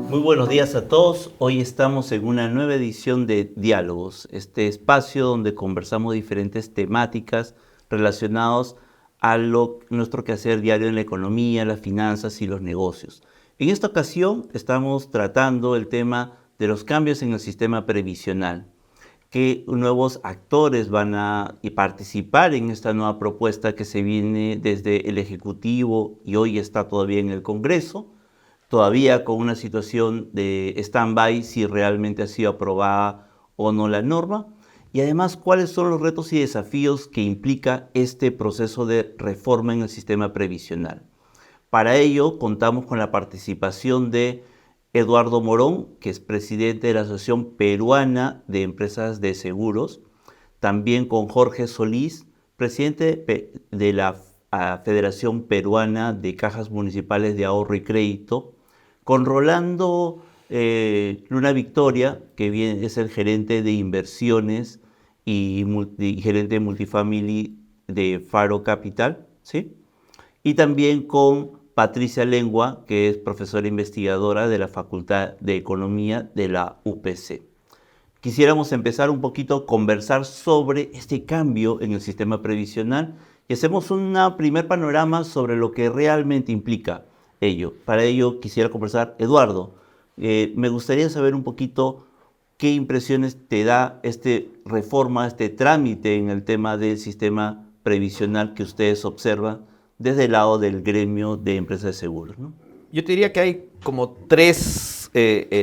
Muy buenos días a todos. Hoy estamos en una nueva edición de Diálogos, este espacio donde conversamos diferentes temáticas relacionadas a nuestro quehacer diario en la economía, las finanzas y los negocios. En esta ocasión estamos tratando el tema de los cambios en el sistema previsional. ¿Qué nuevos actores van a participar en esta nueva propuesta que se viene desde el Ejecutivo y hoy está todavía en el Congreso? Todavía con una situación de stand-by si realmente ha sido aprobada o no la norma, y además cuáles son los retos y desafíos que implica este proceso de reforma en el sistema previsional. Para ello contamos con la participación de Eduardo Morón, que es presidente de la Asociación Peruana de Empresas de Seguros, también con Jorge Solís, presidente de la Federación Peruana de Cajas Municipales de Ahorro y Crédito, con Rolando Luna Victoria, que es el gerente de inversiones y gerente de multifamily de Faro Capital, ¿sí? Y también con Patricia Lengua, que es profesora investigadora de la Facultad de Economía de la UPC. Quisiéramos empezar un poquito a conversar sobre este cambio en el sistema previsional y hacemos un primer panorama sobre lo que realmente implica ello. Para ello quisiera conversar, Eduardo, me gustaría saber un poquito qué impresiones te da esta reforma, este trámite en el tema del sistema previsional que ustedes observan desde el lado del gremio de empresas de seguros, ¿no? Yo te diría que hay como tres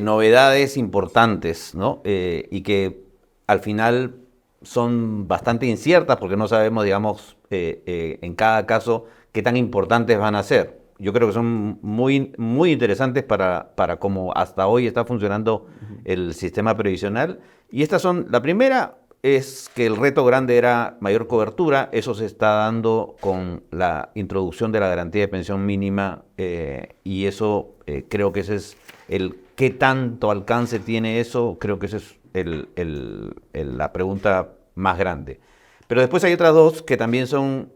novedades importantes, ¿no? Y que al final son bastante inciertas porque no sabemos, digamos, en cada caso qué tan importantes van a ser. Yo creo que son muy interesantes para cómo hasta hoy está funcionando el sistema previsional. Y estas son, la primera es que el reto grande era mayor cobertura. Eso se está dando con la introducción de la garantía de pensión mínima y eso creo que ese es el qué tanto alcance tiene eso, creo que esa es la pregunta más grande. Pero después hay otras dos que también son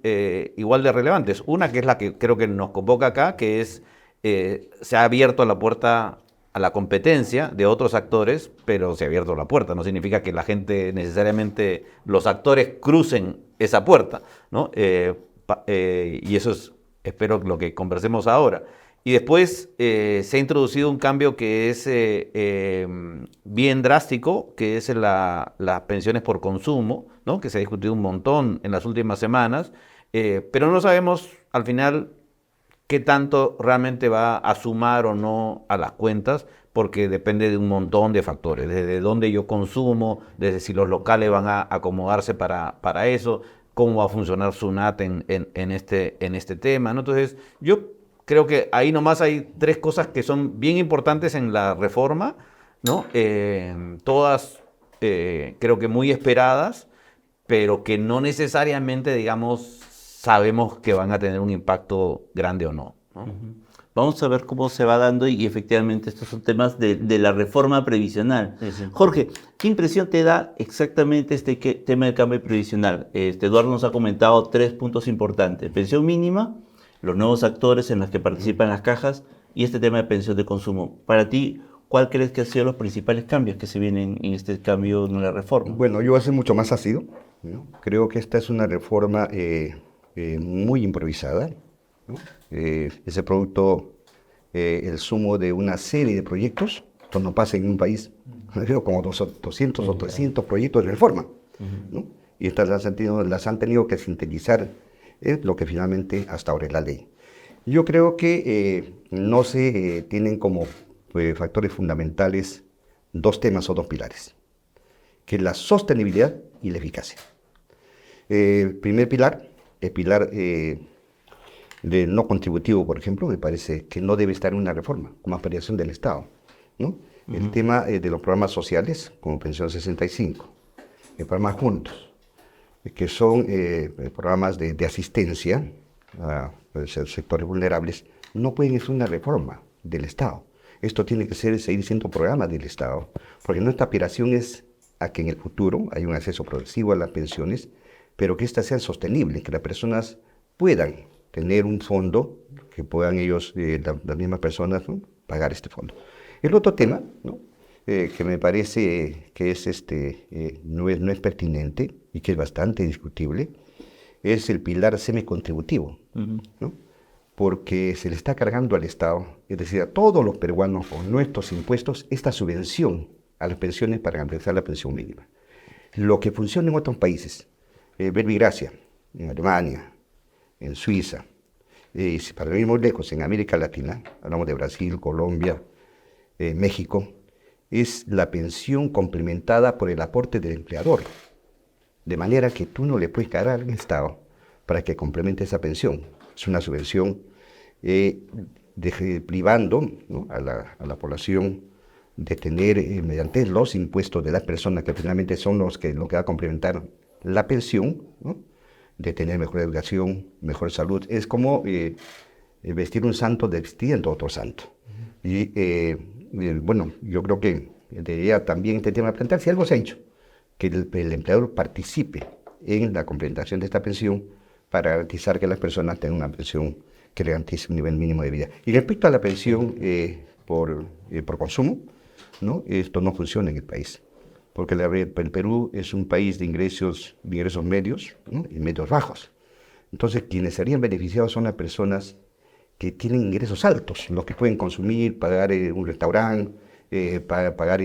igual de relevantes. Una que es la que creo que nos convoca acá, que es se ha abierto la puerta a la competencia de otros actores, pero se ha abierto la puerta. No significa que la gente necesariamente, los actores crucen esa puerta, ¿no? Y eso es, espero, lo que conversemos ahora. Y después se ha introducido un cambio que es bien drástico, que es las pensiones por consumo, ¿no? Que se ha discutido un montón en las últimas semanas, pero no sabemos al final qué tanto realmente va a sumar o no a las cuentas, porque depende de un montón de factores, desde dónde yo consumo, desde si los locales van a acomodarse para eso, cómo va a funcionar SUNAT en este tema, ¿no? Entonces, yo creo que ahí nomás hay tres cosas que son bien importantes en la reforma, ¿no? Todas creo que muy esperadas, pero que no necesariamente, digamos, sabemos que van a tener un impacto grande o no, ¿no? Vamos a ver cómo se va dando y efectivamente estos son temas de la reforma previsional. Sí, sí. Jorge, ¿qué impresión te da exactamente este tema del cambio previsional? Eduardo nos ha comentado tres puntos importantes: pensión mínima, los nuevos actores en los que participan las cajas y este tema de pensión de consumo. Para ti, ¿cuál crees que han sido los principales cambios que se vienen en este cambio en la reforma? Bueno, yo voy a ser mucho más ácido, ¿no? Creo que esta es una reforma muy improvisada, ¿no? Es el producto, el sumo de una serie de proyectos. Esto no pasa en un país, creo, como 200 o 300 proyectos de reforma, ¿no? Y estas las han tenido que sintetizar lo que finalmente hasta ahora es la ley. Yo creo que no se tienen como factores fundamentales dos temas o dos pilares, que es la sostenibilidad y la eficacia. Primer pilar, el pilar de no contributivo, por ejemplo, me parece que no debe estar en una reforma, como aspiración del Estado, ¿no? El tema de los programas sociales, como Pensión 65, programas juntos, que son programas de asistencia a sectores vulnerables, no pueden ser una reforma del Estado. Esto tiene que seguir siendo programas del Estado, porque nuestra aspiración es a que en el futuro haya un acceso progresivo a las pensiones, pero que éstas sean sostenibles, que las personas puedan tener un fondo, que puedan ellos, las mismas personas, ¿no?, pagar este fondo. El otro tema, ¿no? Que me parece que no es pertinente y que es bastante discutible, es el pilar semicontributivo, ¿no? Porque se le está cargando al Estado, es decir, a todos los peruanos con nuestros impuestos, esta subvención a las pensiones para garantizar la pensión mínima. Lo que funciona en otros países, Verbigracia, en Alemania, en Suiza, para ir muy lejos, en América Latina, hablamos de Brasil, Colombia, México, es la pensión complementada por el aporte del empleador, de manera que tú no le puedes cargar al Estado para que complemente esa pensión. Es una subvención privando, ¿no?, a la población de tener, mediante los impuestos de las personas, que finalmente son lo que va a complementar la pensión, ¿no?, de tener mejor educación, mejor salud. Es como vestir un santo vistiendo otro santo. Y bueno, yo creo que debería también este tema plantearse, si algo se ha hecho, que el empleador participe en la complementación de esta pensión para garantizar que las personas tengan una pensión que le garantice un nivel mínimo de vida. Y respecto a la pensión por consumo, ¿no?, esto no funciona en el país, porque el Perú es un país de ingresos medios, ¿no?, y medios bajos. Entonces, quienes serían beneficiados son las personas que tienen ingresos altos, los que pueden consumir, pagar un restaurante, pagar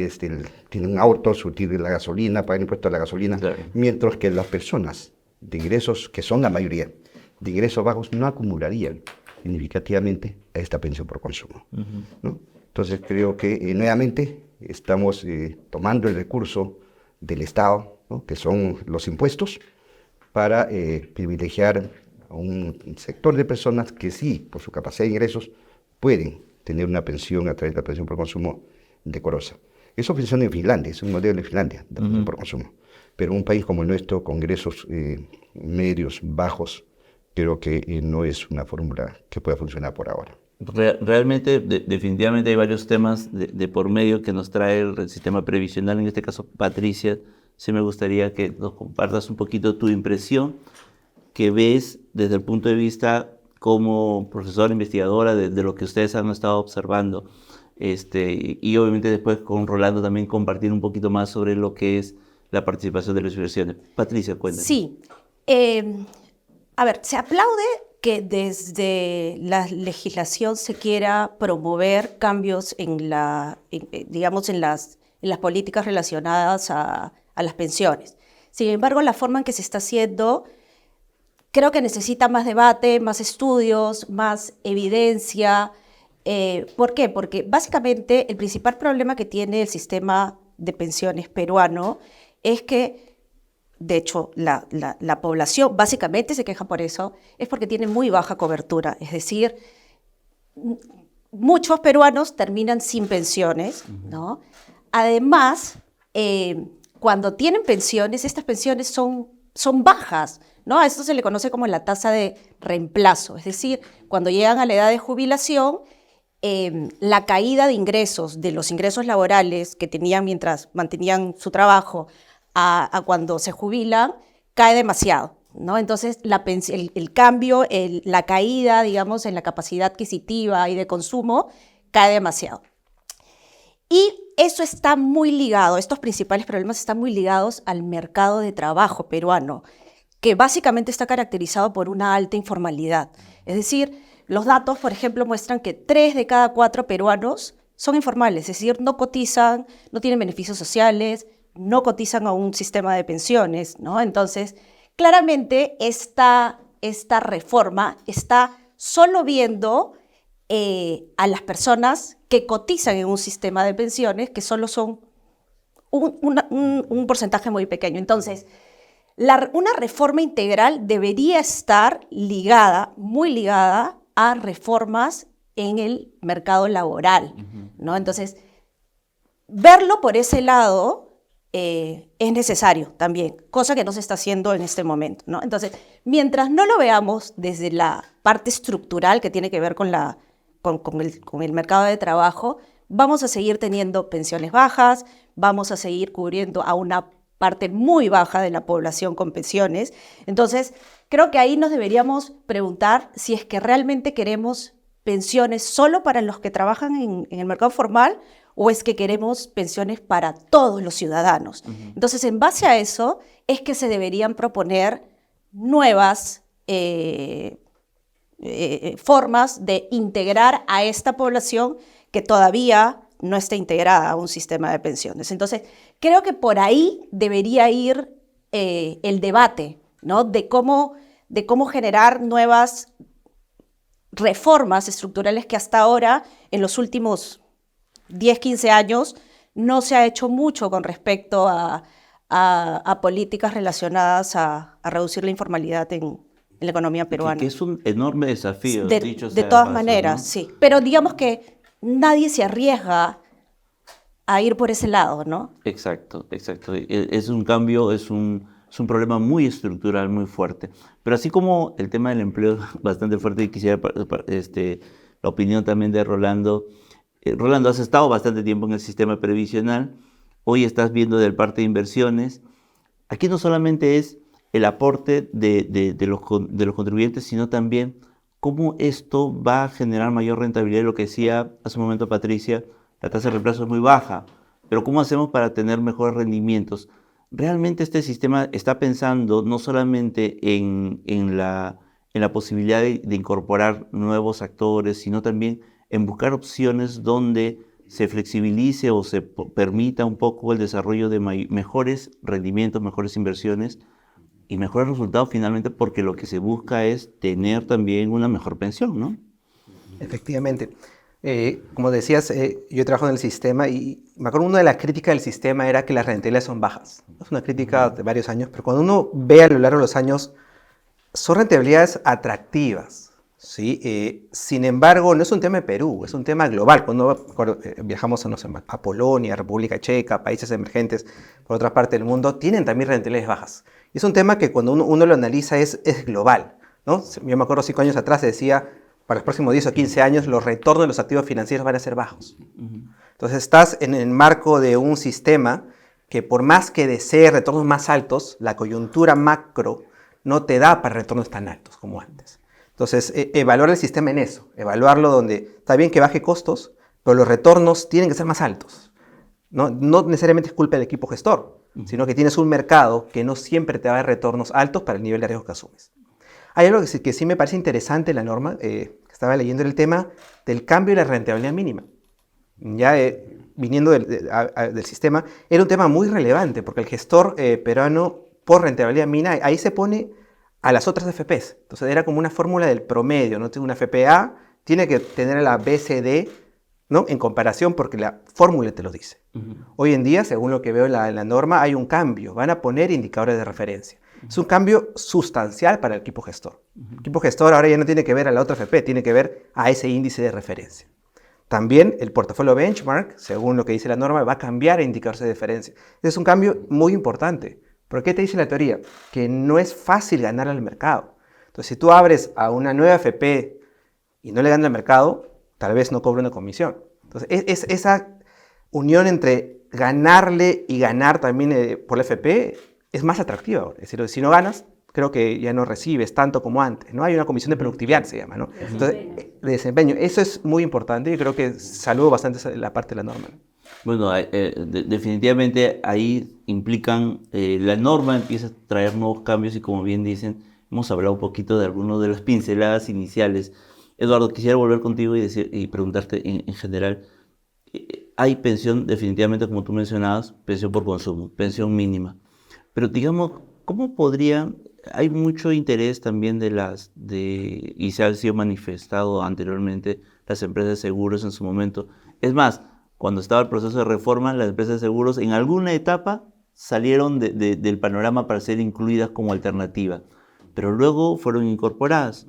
tienen un auto, surtir la gasolina, pagar impuestos a la gasolina, claro. Mientras que las personas de ingresos, que son la mayoría, de ingresos bajos, no acumularían significativamente a esta pensión por consumo, ¿no? Entonces creo que nuevamente estamos tomando el recurso del Estado, ¿no?, que son los impuestos, para privilegiar a un sector de personas que sí, por su capacidad de ingresos, pueden tener una pensión a través de la pensión por consumo decorosa. Eso funciona en Finlandia, es un modelo de Finlandia, de pensión por consumo. Pero un país como el nuestro, con ingresos medios, bajos, creo que no es una fórmula que pueda funcionar por ahora. Realmente, definitivamente hay varios temas de por medio que nos trae el sistema previsional. En este caso, Patricia, sí me gustaría que nos compartas un poquito tu impresión que ves desde el punto de vista como profesora investigadora de lo que ustedes han estado observando. Y obviamente después con Rolando también compartir un poquito más sobre lo que es la participación de las universidades. Patricia, cuéntanos. Sí. A ver, se aplaude que desde la legislación se quiera promover cambios en las políticas relacionadas a las pensiones. Sin embargo, la forma en que se está haciendo creo que necesita más debate, más estudios, más evidencia. ¿Por qué? Porque básicamente el principal problema que tiene el sistema de pensiones peruano es que, de hecho, la población básicamente se queja por eso, es porque tiene muy baja cobertura. Es decir, muchos peruanos terminan sin pensiones, ¿no? Además, cuando tienen pensiones, estas pensiones son bajas, ¿no? A esto se le conoce como la tasa de reemplazo. Es decir, cuando llegan a la edad de jubilación, la caída de ingresos, de los ingresos laborales que tenían mientras mantenían su trabajo, a cuando se jubilan, cae demasiado, ¿no? Entonces, el cambio, la caída, digamos, en la capacidad adquisitiva y de consumo, cae demasiado. Y eso está muy ligado, estos principales problemas están muy ligados al mercado de trabajo peruano, que básicamente está caracterizado por una alta informalidad. Es decir, los datos, por ejemplo, muestran que 3 de cada 4 peruanos son informales, es decir, no cotizan, no tienen beneficios sociales, no cotizan a un sistema de pensiones, ¿no? Entonces, claramente esta reforma está solo viendo a las personas que cotizan en un sistema de pensiones, que solo son un porcentaje muy pequeño. Entonces, una reforma integral debería estar ligada, muy ligada, a reformas en el mercado laboral, ¿no? Entonces, verlo por ese lado es necesario también, cosa que no se está haciendo en este momento, ¿no? Entonces, mientras no lo veamos desde la parte estructural que tiene que ver con el mercado de trabajo, vamos a seguir teniendo pensiones bajas, vamos a seguir cubriendo a una parte muy baja de la población con pensiones. Entonces, creo que ahí nos deberíamos preguntar si es que realmente queremos pensiones solo para los que trabajan en el mercado formal o es que queremos pensiones para todos los ciudadanos. Entonces, en base a eso es que se deberían proponer nuevas formas de integrar a esta población que todavía no está integrada a un sistema de pensiones. Entonces, creo que por ahí debería ir el debate, ¿no? De cómo generar nuevas reformas estructurales que hasta ahora, en los últimos 10, 15 años, no se ha hecho mucho con respecto a políticas relacionadas a reducir la informalidad en la economía peruana. Que es un enorme desafío, dicho De sea todas paso, maneras, ¿no? sí. Pero digamos que nadie se arriesga a ir por ese lado, ¿no? Exacto, exacto. Es un cambio, es un problema muy estructural, muy fuerte. Pero así como el tema del empleo es bastante fuerte, y quisiera la opinión también de Rolando. Rolando, has estado bastante tiempo en el sistema previsional, hoy estás viendo del parte de inversiones. Aquí no solamente es el aporte de los contribuyentes, sino también cómo esto va a generar mayor rentabilidad. Lo que decía hace un momento Patricia, la tasa de reemplazo es muy baja, pero ¿cómo hacemos para tener mejores rendimientos? Realmente este sistema está pensando no solamente en la posibilidad de incorporar nuevos actores, sino también en buscar opciones donde se flexibilice o se permita un poco el desarrollo de mejores rendimientos, mejores inversiones y mejores resultados finalmente, porque lo que se busca es tener también una mejor pensión, ¿no? Efectivamente. Como decías, yo he trabajado en el sistema y me acuerdo una de las críticas del sistema era que las rentabilidades son bajas. Es una crítica de varios años, pero cuando uno ve a lo largo de los años, son rentabilidades atractivas, ¿sí? Sin embargo, no es un tema de Perú, es un tema global. Cuando viajamos a Polonia, República Checa, países emergentes por otra parte del mundo, tienen también rentabilidades bajas. Y es un tema que cuando uno lo analiza es global, ¿no? Yo me acuerdo 5 años atrás se decía, para los próximos 10 o 15 años los retornos de los activos financieros van a ser bajos. Entonces estás en el marco de un sistema que por más que desee retornos más altos, la coyuntura macro no te da para retornos tan altos como antes. Entonces, evaluar el sistema en eso, evaluarlo donde está bien que baje costos, pero los retornos tienen que ser más altos. No necesariamente es culpa del equipo gestor, sino que tienes un mercado que no siempre te va a dar retornos altos para el nivel de riesgo que asumes. Hay algo que sí me parece interesante en la norma, que estaba leyendo el tema del cambio de la rentabilidad mínima. Ya viniendo del sistema, era un tema muy relevante, porque el gestor peruano, por rentabilidad mínima, ahí se pone a las otras FPs. Entonces era como una fórmula del promedio, ¿no? Una FPA tiene que tener a la BCD, ¿no? En comparación, porque la fórmula te lo dice. Hoy en día, según lo que veo en la norma, hay un cambio. Van a poner indicadores de referencia. Es un cambio sustancial para el equipo gestor. El equipo gestor ahora ya no tiene que ver a la otra FP, tiene que ver a ese índice de referencia. También el portafolio benchmark, según lo que dice la norma, va a cambiar a indicadores de referencia. Es un cambio muy importante. ¿Por qué te dice la teoría? Que no es fácil ganar al mercado. Entonces, si tú abres a una nueva FP y no le ganas al mercado, tal vez no cobre una comisión. Entonces, esa unión entre ganarle y ganar también por la FP es más atractiva. Es decir, si no ganas, creo que ya no recibes tanto como antes, ¿no? Hay una comisión de productividad, se llama, ¿no? Entonces, de desempeño. Eso es muy importante y creo que saludo bastante la parte de la norma, ¿no? Bueno, definitivamente ahí implican, la norma empieza a traer nuevos cambios y como bien dicen, hemos hablado un poquito de algunas de las pinceladas iniciales. Eduardo, quisiera volver contigo y preguntarte en general, hay pensión definitivamente, como tú mencionabas, pensión por consumo, pensión mínima, pero digamos, ¿cómo podría? Hay mucho interés también y se ha sido manifestado anteriormente las empresas de seguros en su momento. Es más, cuando estaba el proceso de reforma, las empresas de seguros en alguna etapa salieron del panorama para ser incluidas como alternativa, pero luego fueron incorporadas.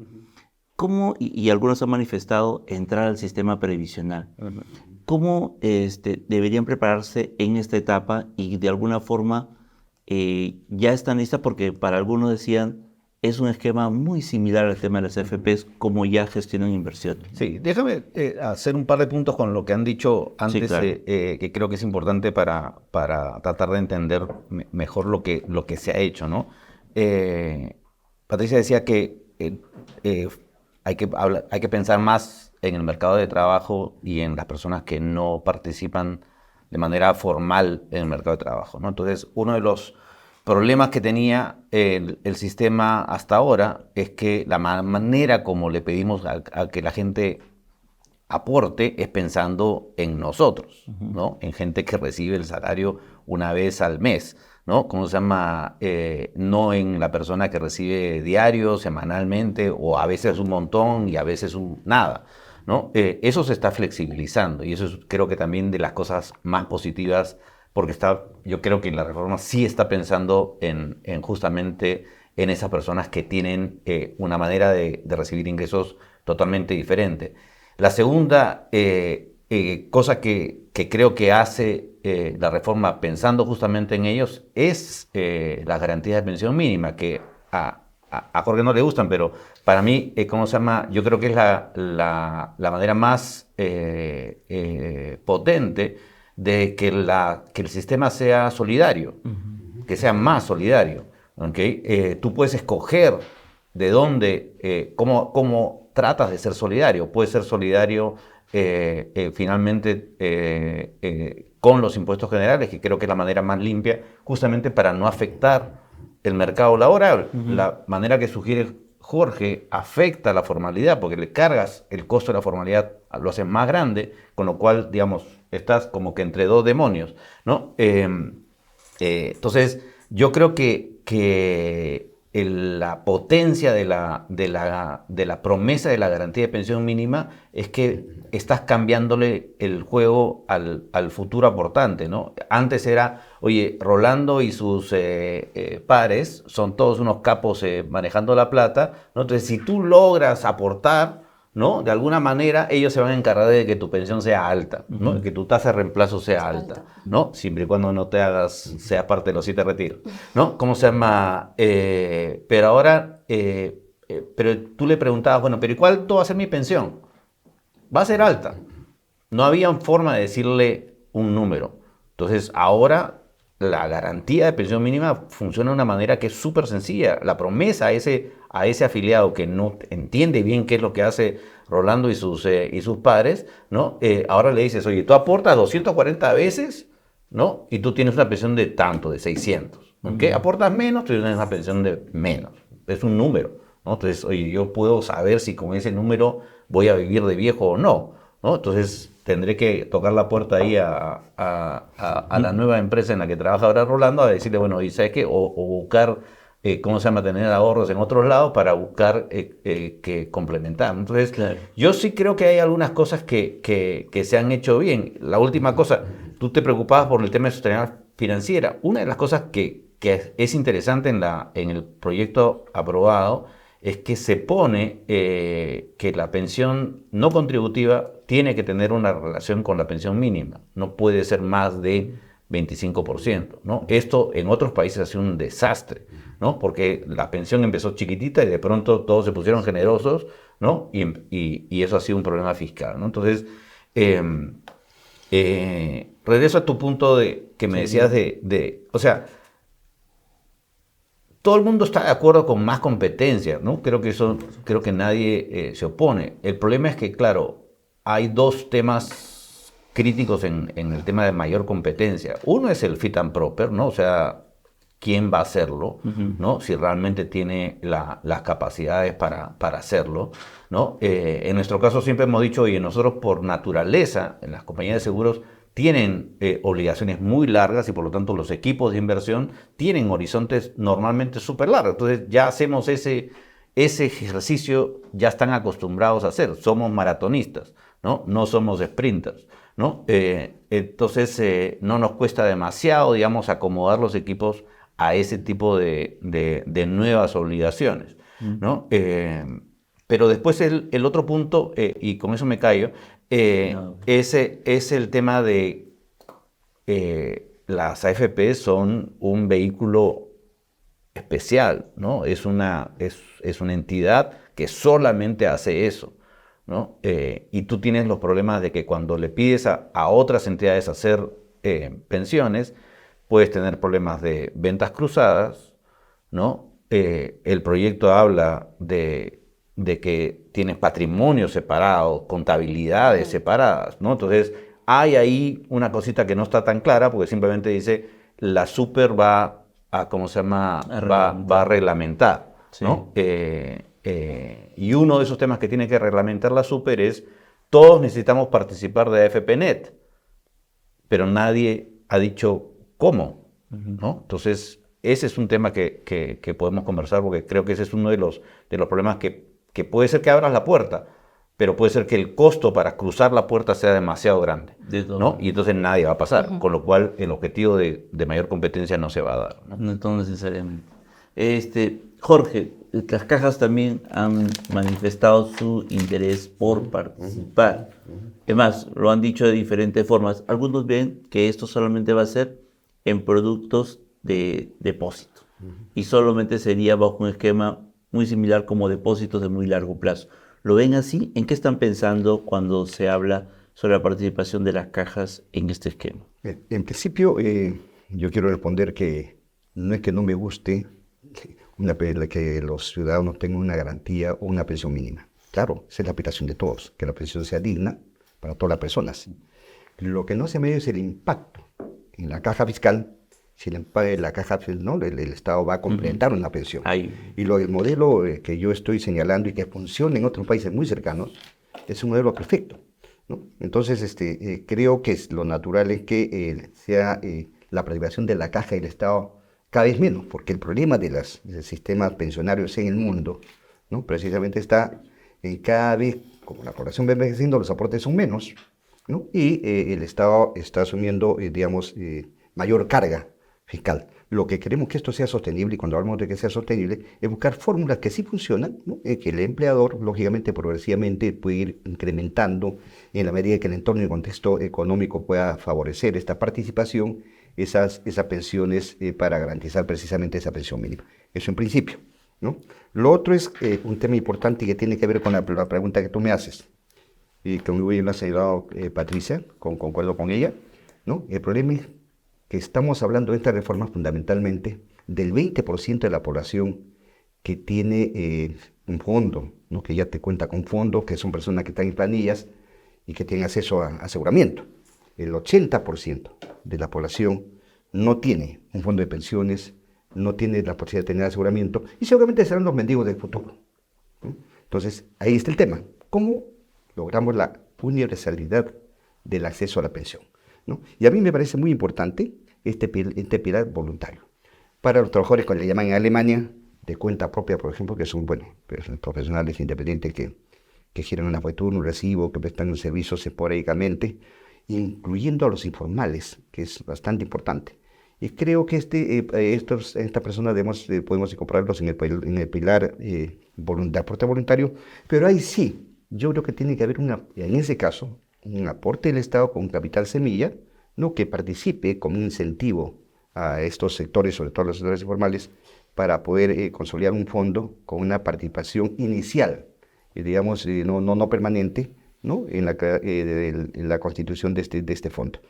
¿Cómo, y algunos han manifestado, entrar al sistema previsional? ¿Cómo deberían prepararse en esta etapa y de alguna forma ya están listas? Porque para algunos decían, es un esquema muy similar al tema de las AFPs, como ya gestionan inversiones. Sí, déjame hacer un par de puntos con lo que han dicho antes, Sí, claro. que creo que es importante para tratar de entender mejor lo que se ha hecho, ¿no? Patricia decía que hay que pensar más en el mercado de trabajo y en las personas que no participan de manera formal en el mercado de trabajo, ¿no? Entonces, uno de los problemas que tenía el sistema hasta ahora es que la manera como le pedimos a que la gente aporte es pensando en nosotros, ¿no? En gente que recibe el salario una vez al mes, ¿no? ¿Cómo se llama? No en la persona que recibe diario, semanalmente, o a veces un montón y a veces nada, ¿no? Eso se está flexibilizando y eso es, creo que también de las cosas más positivas, porque yo creo que la reforma sí está pensando en justamente en esas personas que tienen una manera de recibir ingresos totalmente diferente. La segunda cosa que creo que hace la reforma pensando justamente en ellos es las garantías de pensión mínima, que a Jorge no le gustan, pero para mí, ¿cómo se llama? Yo creo que es la manera más potente de que el sistema sea solidario, que sea más solidario. ¿Okay? Tú puedes escoger de dónde, cómo tratas de ser solidario. Puedes ser solidario finalmente con los impuestos generales, que creo que es la manera más limpia, justamente para no afectar el mercado laboral. La manera que sugiere Jorge afecta la formalidad, porque le cargas el costo de la formalidad, lo haces más grande, con lo cual, digamos, estás como que entre dos demonios, ¿no? Entonces, yo creo que la potencia de la promesa de la garantía de pensión mínima es que estás cambiándole el juego al futuro aportante, ¿no? Antes era, oye, Rolando y sus pares son todos unos capos manejando la plata, ¿no? Entonces, si tú logras aportar, ¿no? De alguna manera ellos se van a encargar de que tu pensión sea alta, ¿no? De que tu tasa de reemplazo sea alta, ¿no? Siempre y cuando no seas parte de los 7 retiros, ¿no? ¿Cómo se llama? Pero ahora, pero tú le preguntabas, bueno, pero ¿y cuánto va a ser mi pensión? Va a ser alta. No había forma de decirle un número. Entonces, ahora la garantía de pensión mínima funciona de una manera que es súper sencilla. La promesa a ese afiliado que no entiende bien qué es lo que hace Rolando y sus padres, ¿no? Ahora le dices, oye, tú aportas 240 veces, ¿no? Y tú tienes una pensión de tanto, de 600. ¿Okay? Aportas menos, tú tienes una pensión de menos. Es un número, ¿no? Entonces, oye, yo puedo saber si con ese número voy a vivir de viejo o no, ¿no? Entonces, tendré que tocar la puerta ahí a la nueva empresa en la que trabaja ahora Rolando a decirle, bueno, ¿y sabes qué? O buscar, ¿cómo se llama? Tener ahorros en otros lados para buscar que complementar. Entonces, claro, yo sí creo que hay algunas cosas que se han hecho bien. La última cosa, tú te preocupabas por el tema de sostenibilidad financiera. Una de las cosas que es interesante en el proyecto aprobado es que se pone que la pensión no contributiva tiene que tener una relación con la pensión mínima. No puede ser más de 25%, ¿no? Esto en otros países ha sido un desastre, ¿no? Porque la pensión empezó chiquitita y de pronto todos se pusieron generosos, ¿no? Y eso ha sido un problema fiscal, ¿no? Entonces, regreso a tu punto que me decías o sea, todo el mundo está de acuerdo con más competencia, ¿no? Creo que nadie se opone. El problema es que, claro, hay dos temas críticos en el tema de mayor competencia. Uno es el fit and proper, ¿no? O sea, ¿quién va a hacerlo? ¿No? Si realmente tiene las capacidades para hacerlo, ¿no? En nuestro caso siempre hemos dicho, oye, nosotros por naturaleza, en las compañías de seguros, tienen obligaciones muy largas y por lo tanto los equipos de inversión tienen horizontes normalmente súper largos. Entonces ya hacemos ese ejercicio, ya están acostumbrados a hacer. Somos maratonistas, ¿no? No somos sprinters, ¿no? Entonces no nos cuesta demasiado, digamos, acomodar los equipos a ese tipo de nuevas obligaciones, ¿no? Pero después el otro punto, y con eso me callo, ese es el tema de las AFP son un vehículo especial, ¿no? Es una entidad que solamente hace eso, ¿no? Y tú tienes los problemas de que cuando le pides a otras entidades hacer pensiones, puedes tener problemas de ventas cruzadas, ¿no? El proyecto habla de de que tienes patrimonio separado, contabilidades separadas, ¿no? Entonces, hay ahí una cosita que no está tan clara porque simplemente dice la super va a, ¿cómo se llama? Va a reglamentar, ¿no? Y uno de esos temas que tiene que reglamentar la super es todos necesitamos participar de AFPNet, pero nadie ha dicho cómo, ¿no? Entonces, ese es un tema que podemos conversar porque creo que ese es uno de los problemas que puede ser que abras la puerta, pero puede ser que el costo para cruzar la puerta sea demasiado grande, ¿no? Y entonces nadie va a pasar, con lo cual el objetivo de mayor competencia no se va a dar, ¿no? No necesariamente. Jorge, las cajas también han manifestado su interés por participar. Es más, lo han dicho de diferentes formas. Algunos ven que esto solamente va a ser en productos de depósito y solamente sería bajo un esquema muy similar como depósitos de muy largo plazo. ¿Lo ven así? ¿En qué están pensando cuando se habla sobre la participación de las cajas en este esquema? En principio, yo quiero responder que no es que no me guste que los ciudadanos tengan una garantía o una pensión mínima. Claro, esa es la aspiración de todos, que la pensión sea digna para todas las personas. Lo que no se mide es el impacto en la caja fiscal. Si la caja, ¿no? el Estado va a complementar una pensión. Y el modelo que yo estoy señalando y que funciona en otros países muy cercanos es un modelo perfecto, ¿no? Entonces, creo que lo natural es que sea la participación de la caja y el Estado cada vez menos, porque el problema de los sistemas pensionarios en el mundo, ¿no? Precisamente está en cada vez, como la población va envejeciendo, los aportes son menos, ¿no? Y el Estado está asumiendo, digamos, mayor carga fiscal. Lo que queremos que esto sea sostenible, y cuando hablamos de que sea sostenible, es buscar fórmulas que sí funcionan, ¿no? Que el empleador, lógicamente, progresivamente puede ir incrementando en la medida que el entorno y el contexto económico pueda favorecer esta participación, esas pensiones para garantizar precisamente esa pensión mínima. Eso en principio, ¿no? Lo otro es un tema importante que tiene que ver con la pregunta que tú me haces, y que muy bien lo ha señalado Patricia, concuerdo con ella, ¿no? El problema es que estamos hablando de esta reforma fundamentalmente del 20% de la población que tiene un fondo, ¿no? Que ya te cuenta con fondos, que son personas que están en planillas y que tienen acceso a aseguramiento. El 80% de la población no tiene un fondo de pensiones, no tiene la posibilidad de tener aseguramiento y seguramente serán los mendigos del futuro, ¿no? Entonces, ahí está el tema. ¿Cómo logramos la universalidad del acceso a la pensión, ¿no? Y a mí me parece muy importante este pilar voluntario. Para los trabajadores, que le llaman en Alemania, de cuenta propia, por ejemplo, que son, profesionales independientes que giran una factura, un recibo, que prestan un servicio esporádicamente, incluyendo a los informales, que es bastante importante. Y creo que estas personas podemos incorporarlos en el pilar de aporte voluntario, pero ahí sí, yo creo que tiene que haber, en ese caso, un aporte del Estado con capital semilla, ¿no? Que participe como un incentivo a estos sectores, sobre todo los sectores informales, para poder consolidar un fondo con una participación inicial, digamos, no permanente, ¿no? En la constitución de este fondo.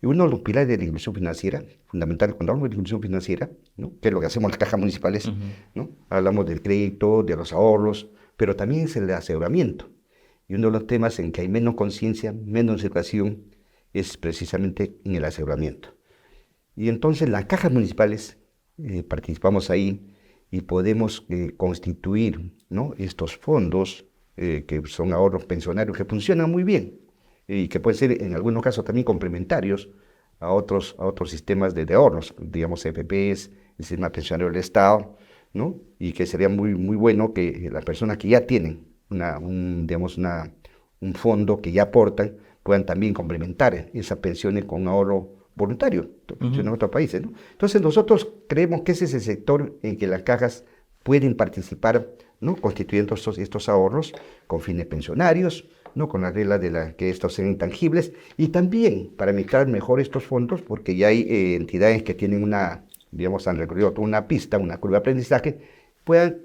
Y uno de los pilares de la inclusión financiera, fundamental cuando hablamos de inclusión financiera, ¿no? Que es lo que hacemos en las cajas municipales, ¿no? Hablamos del crédito, de los ahorros, pero también es el aseguramiento. Y uno de los temas en que hay menos conciencia, menos educación, es precisamente en el aseguramiento. Y entonces las cajas municipales participamos ahí y podemos constituir, ¿no? Estos fondos que son ahorros pensionarios que funcionan muy bien y que pueden ser en algunos casos también complementarios a otros sistemas de ahorros, digamos FPs, el sistema pensionario del Estado, ¿no? Y que sería muy, muy bueno que las personas que ya tienen un fondo que ya aportan puedan también complementar esas pensiones con ahorro voluntario en otros países, ¿no? Entonces nosotros creemos que ese es el sector en que las cajas pueden participar, ¿no? Constituyendo estos ahorros con fines pensionarios, ¿no? Con las reglas de que estos sean intangibles y también para mezclar mejor estos fondos porque ya hay entidades que tienen han recorrido toda una pista, una curva de aprendizaje, puedan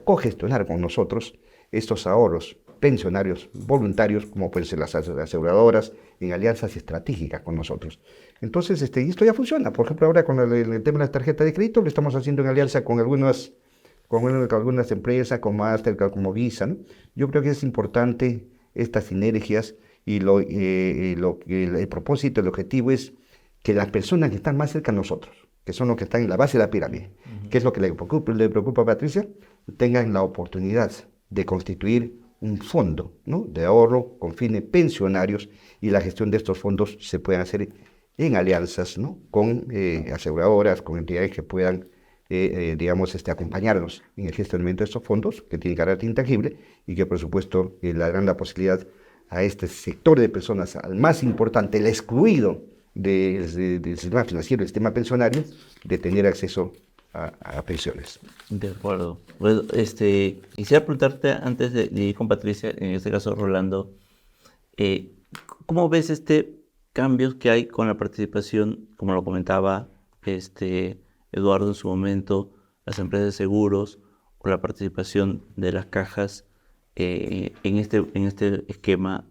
cogestionar con nosotros estos ahorros pensionarios voluntarios, como pueden ser las aseguradoras, en alianzas estratégicas con nosotros. Entonces, esto ya funciona. Por ejemplo, ahora con el tema de las tarjetas de crédito, lo estamos haciendo en alianza con algunas con algunas empresas, como Mastercard, como Visa, ¿no? Yo creo que es importante estas sinergias y el propósito, el objetivo es que las personas que están más cerca de nosotros, que son los que están en la base de la pirámide, que es lo que le preocupa a Patricia, tengan la oportunidad de constituir un fondo, ¿no?, de ahorro con fines pensionarios, y la gestión de estos fondos se puedan hacer en alianzas, ¿no?, con aseguradoras, con entidades que puedan, digamos, acompañarnos en el gestionamiento de estos fondos, que tienen carácter intangible y que, por supuesto, le darán la posibilidad a este sector de personas, al más importante, el excluido del sistema financiero, del sistema pensionario, de tener acceso a pensiones. De acuerdo. Bueno, quisiera preguntarte, antes de ir con Patricia, en este caso Rolando, ¿cómo ves cambios que hay con la participación, como lo comentaba Eduardo en su momento, las empresas de seguros, o la participación de las cajas en este esquema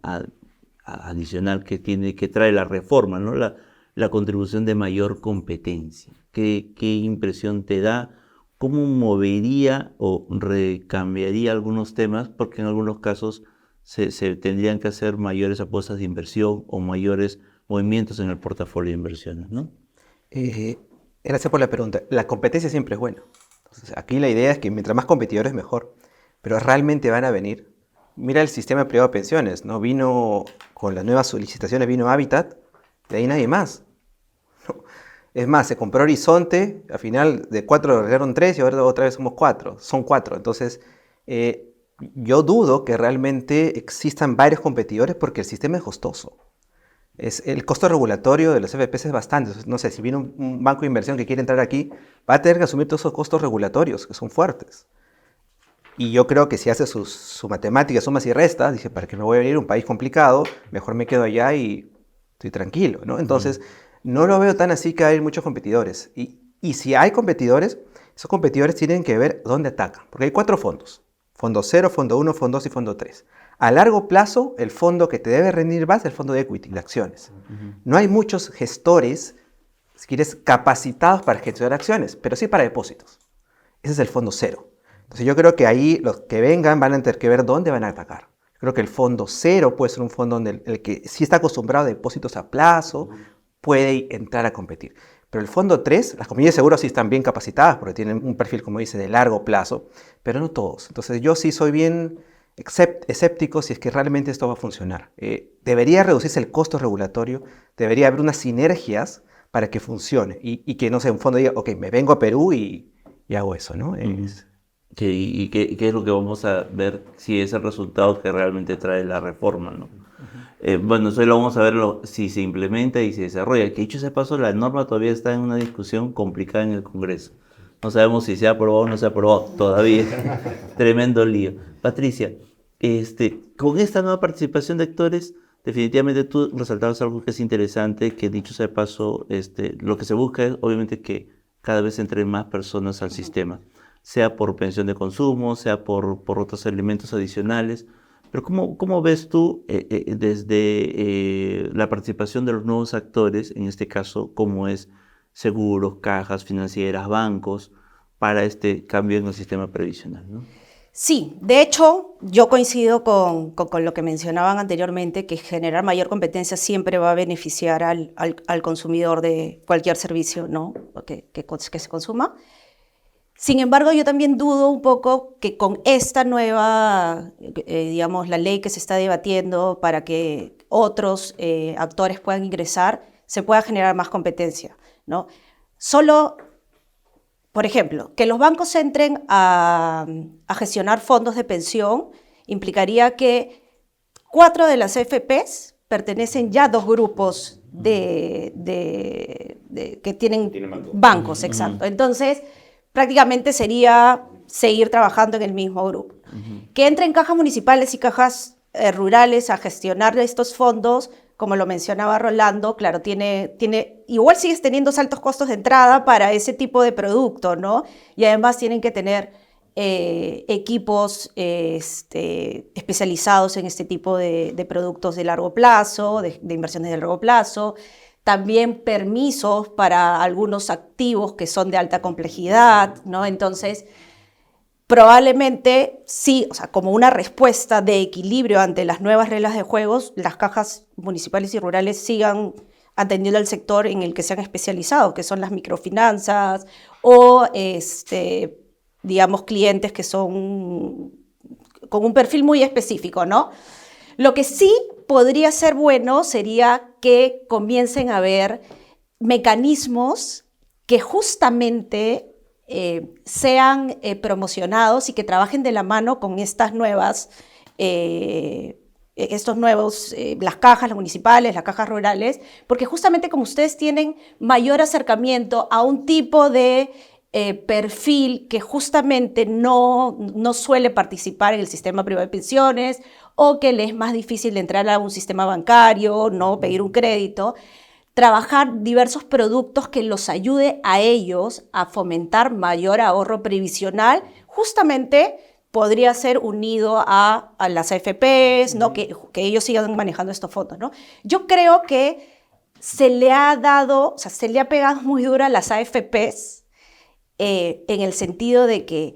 adicional que trae la reforma, ¿no? La contribución de mayor competencia? ¿Qué impresión te da? ¿Cómo movería o recambiaría algunos temas? Porque en algunos casos se tendrían que hacer mayores apuestas de inversión o mayores movimientos en el portafolio de inversiones, ¿no? Gracias por la pregunta. La competencia siempre es buena. Entonces, aquí la idea es que mientras más competidores, mejor. Pero realmente van a venir. Mira el sistema privado de pensiones, ¿no? Vino con las nuevas solicitaciones, vino Habitat, de ahí nadie más. ¿No? Es más, se compró Horizonte, al final de 4 agregaron 3 y ahora otra vez somos 4. Son 4. Entonces, yo dudo que realmente existan varios competidores porque el sistema es costoso. El costo regulatorio de los FPs es bastante. No sé, si viene un banco de inversión que quiere entrar aquí, va a tener que asumir todos esos costos regulatorios, que son fuertes. Y yo creo que si hace su matemática, sumas y restas, dice, ¿para qué me voy a venir a un país complicado? Mejor me quedo allá y estoy tranquilo, ¿no? Entonces, no lo veo tan así que hay muchos competidores. Y si hay competidores, esos competidores tienen que ver dónde atacan. Porque hay 4 fondos. Fondo 0, Fondo 1, Fondo 2 y Fondo 3. A largo plazo, el fondo que te debe rendir más es el fondo de equity, de acciones. No hay muchos gestores, si quieres, capacitados para gestionar acciones, pero sí para depósitos. Ese es el fondo 0. Entonces yo creo que ahí los que vengan van a tener que ver dónde van a atacar. Creo que el fondo 0 puede ser un fondo donde el que sí está acostumbrado a depósitos a plazo puede entrar a competir. Pero el fondo 3, las compañías de seguros sí están bien capacitadas porque tienen un perfil, como dice, de largo plazo, pero no todos. Entonces yo sí soy bien escéptico si es que realmente esto va a funcionar. Debería reducirse el costo regulatorio, debería haber unas sinergias para que funcione y que, no sé, un fondo diga, ok, me vengo a Perú y hago eso, ¿no? ¿Y qué es lo que vamos a ver si es el resultado que realmente trae la reforma, ¿no? Bueno, eso lo vamos a ver si se implementa y se desarrolla. Que dicho ese paso, la norma todavía está en una discusión complicada en el Congreso. No sabemos si se ha aprobado o no se ha aprobado todavía. Tremendo lío. Patricia, con esta nueva participación de actores, definitivamente tú resaltabas algo que es interesante, que dicho sea de paso, lo que se busca es obviamente que cada vez entren más personas al sistema, sea por pensión de consumo, sea por otros elementos adicionales. Pero ¿cómo ves tú desde la participación de los nuevos actores, en este caso, como es seguros, cajas financieras, bancos, para este cambio en el sistema previsional, ¿no? Sí, de hecho, yo coincido con lo que mencionaban anteriormente, que generar mayor competencia siempre va a beneficiar al consumidor de cualquier servicio, ¿no?, que se consuma. Sin embargo, yo también dudo un poco que con esta nueva, digamos, la ley que se está debatiendo para que otros actores puedan ingresar, se pueda generar más competencia, ¿no? Solo, por ejemplo, que los bancos entren a gestionar fondos de pensión implicaría que 4 de las FPs pertenecen ya a 2 grupos que tienen bancos, exacto. Entonces, prácticamente sería seguir trabajando en el mismo grupo. Que entren cajas municipales y cajas rurales a gestionar estos fondos, como lo mencionaba Rolando, claro, igual sigues teniendo altos costos de entrada para ese tipo de producto, ¿no? Y además tienen que tener equipos especializados en este tipo de productos de largo plazo, de inversiones de largo plazo. También permisos para algunos activos que son de alta complejidad, ¿no? Entonces, probablemente sí, o sea, como una respuesta de equilibrio ante las nuevas reglas de juegos, las cajas municipales y rurales sigan atendiendo al sector en el que se han especializado, que son las microfinanzas o, digamos, clientes que son con un perfil muy específico, ¿no? Lo que sí podría ser bueno sería que comiencen a haber mecanismos que justamente sean promocionados y que trabajen de la mano con estas nuevas, las cajas, las municipales, las cajas rurales, porque justamente como ustedes tienen mayor acercamiento a un tipo de perfil que justamente no suele participar en el sistema privado de pensiones o que le es más difícil de entrar a un sistema bancario, no pedir un crédito, trabajar diversos productos que los ayude a ellos a fomentar mayor ahorro previsional, justamente podría ser unido a las AFPs, ¿no? Que ellos sigan manejando estos fondos, ¿no? Yo creo que se le ha pegado muy duro a las AFPs en el sentido de que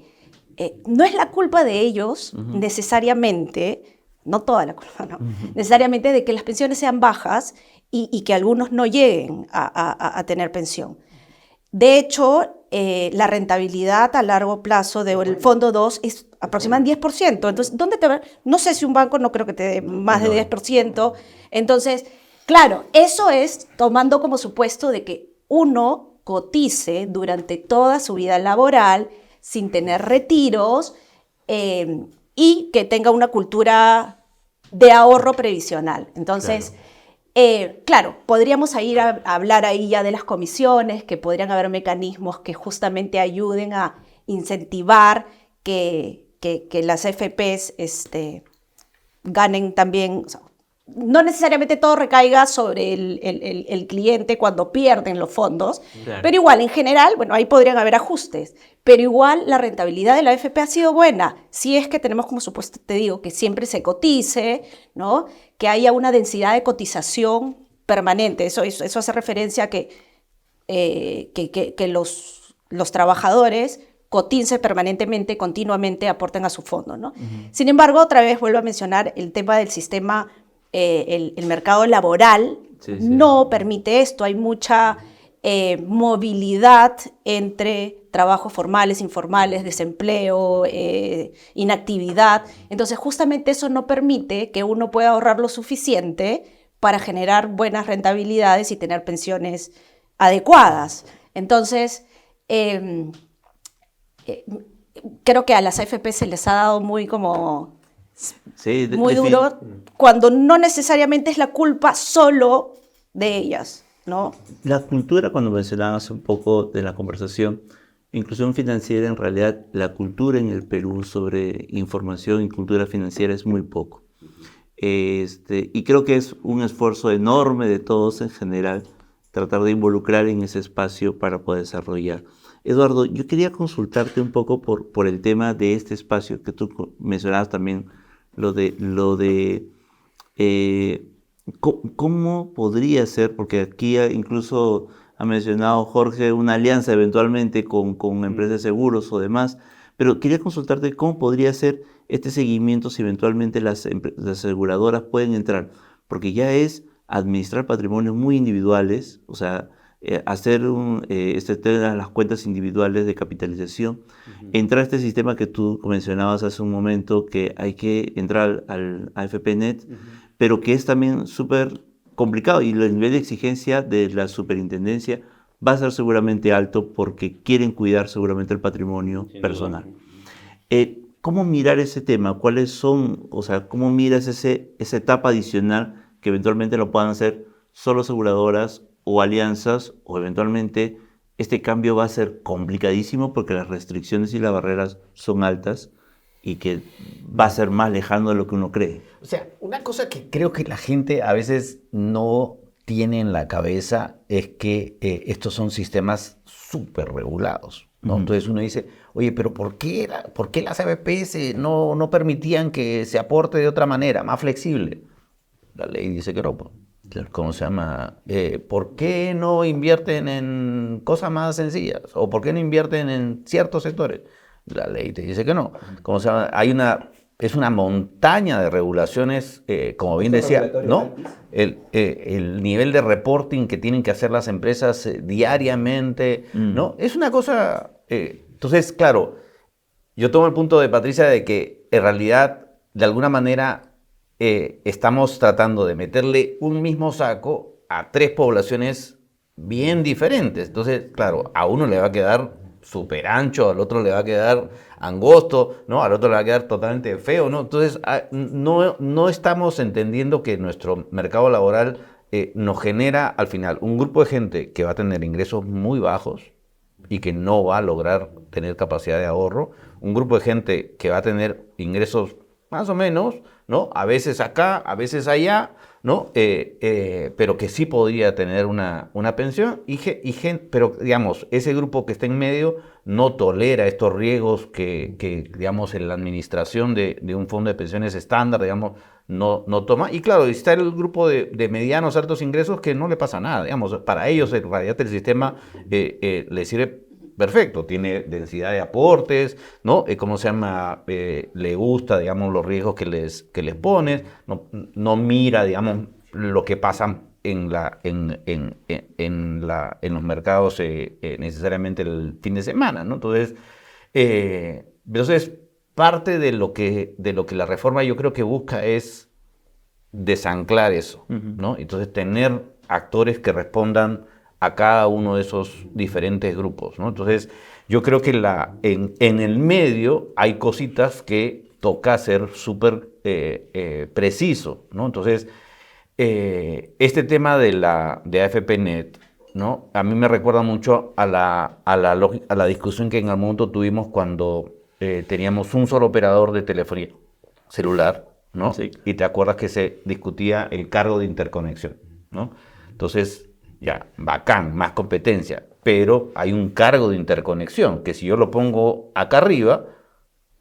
no es la culpa de ellos necesariamente, no toda la culpa, no, necesariamente de que las pensiones sean bajas y que algunos no lleguen a tener pensión. De hecho, la rentabilidad a largo plazo del Fondo 2 es aproximadamente 10%. Entonces, ¿dónde te va? No sé si un banco no creo que te dé más de 10%. Entonces, claro, eso es tomando como supuesto de que uno cotice durante toda su vida laboral sin tener retiros y que tenga una cultura de ahorro previsional. Entonces, claro, podríamos ir a hablar ahí ya de las comisiones, que podrían haber mecanismos que justamente ayuden a incentivar que las FPs ganen también. O sea, no necesariamente todo recaiga sobre el cliente cuando pierden los fondos, claro. Pero igual, en general, bueno, ahí podrían haber ajustes, pero igual la rentabilidad de la AFP ha sido buena, si es que tenemos como supuesto, te digo, que siempre se cotice, ¿no? Que haya una densidad de cotización permanente, eso hace referencia a que los trabajadores coticen permanentemente, continuamente, aporten a su fondo, ¿no? Sin embargo, otra vez vuelvo a mencionar el tema del sistema. El mercado laboral no permite esto, hay mucha movilidad entre trabajos formales, informales, desempleo, inactividad. Entonces, justamente eso no permite que uno pueda ahorrar lo suficiente para generar buenas rentabilidades y tener pensiones adecuadas. Entonces, creo que a las AFP se les ha dado muy como... Sí, muy duro, cuando no necesariamente es la culpa solo de ellas, ¿no? La cultura, cuando mencionabas un poco de la conversación, inclusión financiera, en realidad la cultura en el Perú sobre información y cultura financiera es muy poco. Y creo que es un esfuerzo enorme de todos en general tratar de involucrar en ese espacio para poder desarrollar. Eduardo, yo quería consultarte un poco por el tema de este espacio que tú mencionabas también, lo de cómo podría ser, porque aquí incluso ha mencionado Jorge una alianza eventualmente con empresas de seguros o demás, pero quería consultarte cómo podría ser este seguimiento si eventualmente las aseguradoras pueden entrar, porque ya es administrar patrimonios muy individuales, o sea, hacer las cuentas individuales de capitalización, entrar a este sistema que tú mencionabas hace un momento, que hay que entrar al AFPNet, pero que es también súper complicado y el nivel de exigencia de la superintendencia va a ser seguramente alto porque quieren cuidar seguramente el patrimonio personal. ¿Cómo mirar ese tema? ¿Cuáles son, o sea, cómo miras esa etapa adicional que eventualmente lo puedan hacer solo aseguradoras o alianzas, o eventualmente este cambio va a ser complicadísimo porque las restricciones y las barreras son altas y que va a ser más lejano de lo que uno cree? O sea, una cosa que creo que la gente a veces no tiene en la cabeza es que estos son sistemas súper regulados, ¿no? Entonces uno dice, oye, pero ¿por qué las AFPs no permitían que se aporte de otra manera, más flexible? La ley dice que no. ¿Cómo se llama? ¿Por qué no invierten en cosas más sencillas? ¿O por qué no invierten en ciertos sectores? La ley te dice que no. ¿Cómo se llama? Es una montaña de regulaciones, como bien decía, ¿no? El nivel de reporting que tienen que hacer las empresas diariamente, ¿no? Es una cosa... entonces, claro, yo tomo el punto de Patricia de que en realidad, de alguna manera, estamos tratando de meterle un mismo saco a 3 poblaciones bien diferentes. Entonces, claro, a uno le va a quedar súper ancho, al otro le va a quedar angosto, ¿no? Al otro le va a quedar totalmente feo, ¿no? Entonces, no estamos entendiendo que nuestro mercado laboral nos genera, al final, un grupo de gente que va a tener ingresos muy bajos y que no va a lograr tener capacidad de ahorro, un grupo de gente que va a tener ingresos más o menos, ¿no? A veces acá, a veces allá, ¿no? Pero que sí podría tener una pensión, pero digamos, ese grupo que está en medio no tolera estos riesgos que digamos, en la administración de un fondo de pensiones estándar, digamos, no toma. Y claro, está el grupo de medianos, altos ingresos que no le pasa nada, digamos, para ellos en realidad el sistema les sirve perfecto, tiene densidad de aportes, ¿no? ¿Cómo se llama? Le gusta, digamos, los riesgos que les pones, no mira, digamos, lo que pasa en los mercados necesariamente el fin de semana, ¿no? Entonces parte de lo que la reforma yo creo que busca es desanclar eso, ¿no? Entonces tener actores que respondan a cada uno de esos diferentes grupos, ¿no? Entonces, yo creo que en el medio hay cositas que toca ser súper preciso, ¿no? Entonces, este tema de AFPNet, ¿no? A mí me recuerda mucho a la discusión que en algún momento tuvimos cuando teníamos un solo operador de telefonía celular, ¿no? Sí. Y te acuerdas que se discutía el cargo de interconexión, ¿no? Entonces, ya, bacán, más competencia, pero hay un cargo de interconexión que si yo lo pongo acá arriba,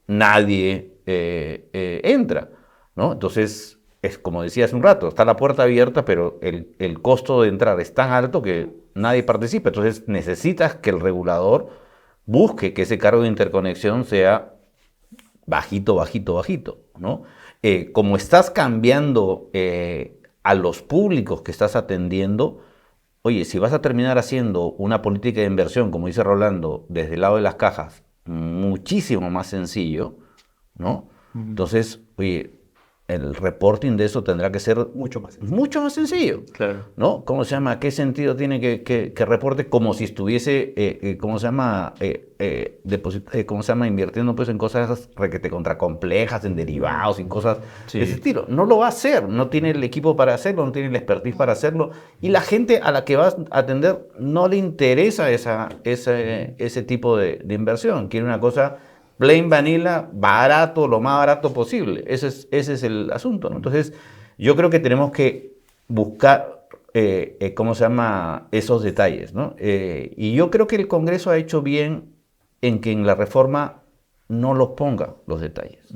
nadie entra, ¿no? Entonces, es como decía hace un rato, está la puerta abierta, pero el costo de entrar es tan alto que nadie participa. Entonces, necesitas que el regulador busque que ese cargo de interconexión sea bajito, bajito, bajito, ¿no? Como estás cambiando a los públicos que estás atendiendo, oye, si vas a terminar haciendo una política de inversión, como dice Rolando, desde el lado de las cajas, muchísimo más sencillo, ¿no? Entonces, oye, el reporting de eso tendrá que ser mucho más sencillo. Claro. ¿No? ¿Cómo se llama? ¿Qué sentido tiene que reporte como si estuviese, ¿cómo se llama? ¿Cómo se llama? Invirtiendo pues en cosas requete contracomplejas, en derivados, en cosas de ese estilo. No lo va a hacer, no tiene el equipo para hacerlo, no tiene el expertise para hacerlo. Y la gente a la que vas a atender no le interesa ese tipo de inversión. Quiere una cosa plain vanilla, barato, lo más barato posible. Ese es el asunto, ¿no? Entonces, yo creo que tenemos que buscar, ¿cómo se llama? Esos detalles, ¿no? Y yo creo que el Congreso ha hecho bien en que en la reforma no los ponga los detalles.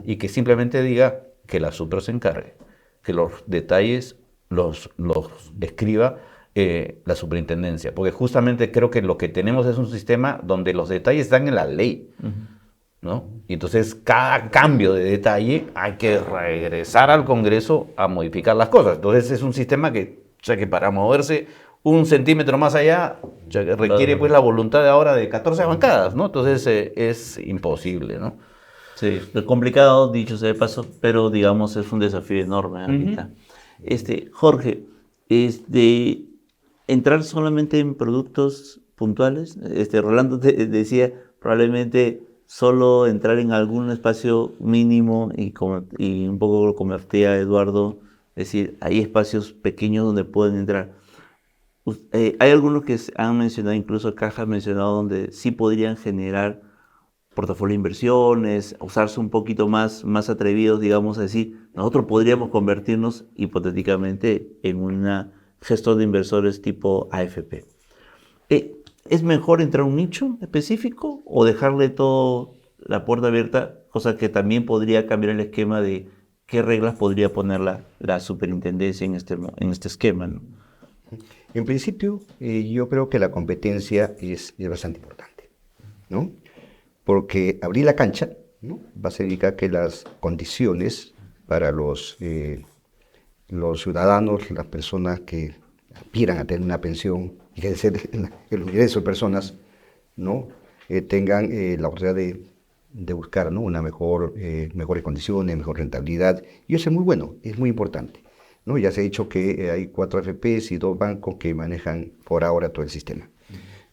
Y que simplemente diga que la Supro se encargue, que los detalles los escriba la superintendencia. Porque justamente creo que lo que tenemos es un sistema donde los detalles están en la ley. ¿No? Y entonces cada cambio de detalle hay que regresar al Congreso a modificar las cosas. Entonces es un sistema que para moverse un centímetro más allá requiere pues la voluntad de ahora de 14 bancadas, ¿no? Entonces es imposible, ¿no? Sí, es complicado, dicho sea de paso, pero digamos es un desafío enorme ahorita. Jorge, entrar solamente en productos puntuales. Rolando te decía probablemente solo entrar en algún espacio mínimo y un poco lo convertía Eduardo, es decir, hay espacios pequeños donde pueden entrar. Hay algunos que han mencionado, incluso Caja ha mencionado, donde sí podrían generar portafolio de inversiones, usarse un poquito más atrevidos, digamos así. Nosotros podríamos convertirnos hipotéticamente en una gestor de inversores tipo AFP. ¿Es mejor entrar a un nicho específico o dejarle todo la puerta abierta, cosa que también podría cambiar el esquema de qué reglas podría poner la superintendencia en este esquema, ¿no? En principio, yo creo que la competencia es bastante importante, ¿no? porque abrir la cancha, ¿no?, va a significar que las condiciones para los ciudadanos, las personas que aspiran a tener una pensión y que ser el ingreso de personas, ¿no?, tengan la oportunidad de buscar, ¿no?, mejores condiciones, mejor rentabilidad, y eso es muy bueno, es muy importante, ¿no? Ya se ha dicho que hay 4 AFPs y 2 bancos que manejan por ahora todo el sistema.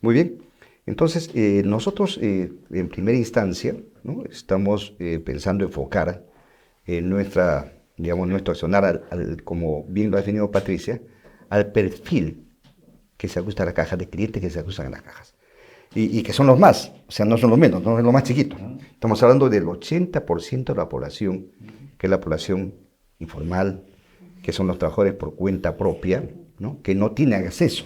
Muy bien, entonces nosotros en primera instancia, ¿no?, estamos pensando enfocar nuestro accionar, como bien lo ha definido Patricia, al perfil que se ajusta a la caja, de clientes que se ajustan a las cajas. Y que son los más, o sea, no son los menos, no es lo más chiquito. Estamos hablando del 80% de la población, que es la población informal, que son los trabajadores por cuenta propia, ¿no?, que no tienen acceso,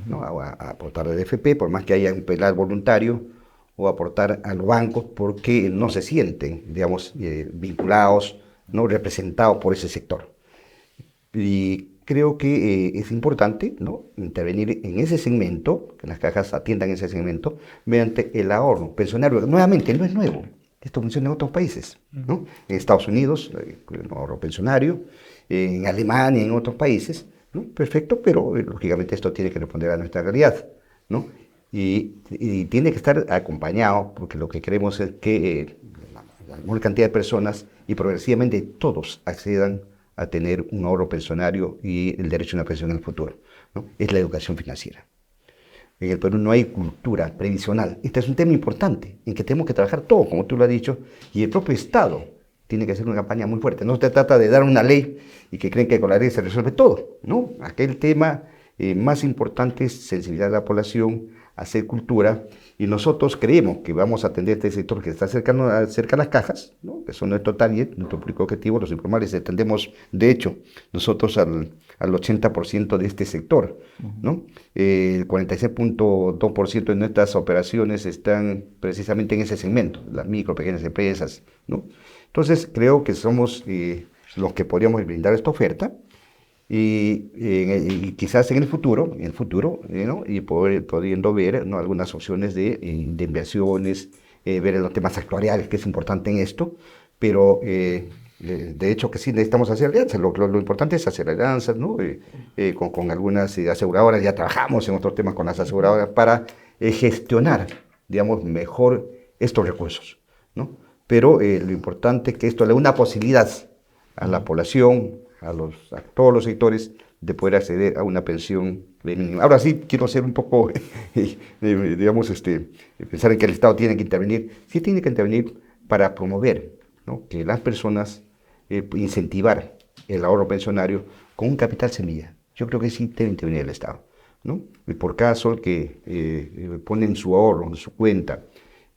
¿no?, a aportar al AFP, por más que haya un pilar voluntario, o aportar a los bancos, porque no se sienten, digamos, vinculados, ¿no?, representados por ese sector. Y creo que es importante, ¿no?, intervenir en ese segmento, que las cajas atiendan ese segmento, mediante el ahorro pensionario. Nuevamente, no es nuevo, esto funciona en otros países, ¿no? En Estados Unidos, el ahorro pensionario, en Alemania, en otros países, ¿no? Perfecto, pero lógicamente esto tiene que responder a nuestra realidad, ¿no? Y tiene que estar acompañado, porque lo que queremos es que la mayor cantidad de personas y progresivamente todos accedan a tener un ahorro pensionario y el derecho a una pensión en el futuro, ¿no? Es la educación financiera. En el Perú no hay cultura previsional. Este es un tema importante en que tenemos que trabajar todos, como tú lo has dicho, y el propio Estado tiene que hacer una campaña muy fuerte. No se trata de dar una ley y que creen que con la ley se resuelve todo, ¿no? Aquel tema más importante es sensibilizar a la población, hacer cultura, y nosotros creemos que vamos a atender este sector que está cerca a las cajas, ¿no?, que son nuestro target, nuestro público objetivo, los informales. Atendemos, de hecho, nosotros al 80% de este sector, ¿no? El 46.2% de nuestras operaciones están precisamente en ese segmento, las micro, pequeñas empresas, ¿no? Entonces, creo que somos los que podríamos brindar esta oferta, y quizás en el futuro, ¿no?, y pudiendo ver, ¿no?, algunas opciones de inversiones, ver los temas actuariales, que es importante en esto, pero de hecho que sí necesitamos hacer alianzas. Lo importante es hacer alianzas, ¿no?, con algunas aseguradoras. Ya trabajamos en otros temas con las aseguradoras para gestionar, digamos, mejor estos recursos, ¿no? Pero lo importante es que esto le dé una posibilidad a la población, a todos los sectores, de poder acceder a una pensión mínima. Ahora sí, quiero ser un poco, digamos, pensar en que el Estado tiene que intervenir. Sí tiene que intervenir para promover, ¿no?, que las personas, incentivar el ahorro pensionario con un capital semilla. Yo creo que sí debe intervenir el Estado, ¿no? Y por caso que pone en su ahorro, en su cuenta,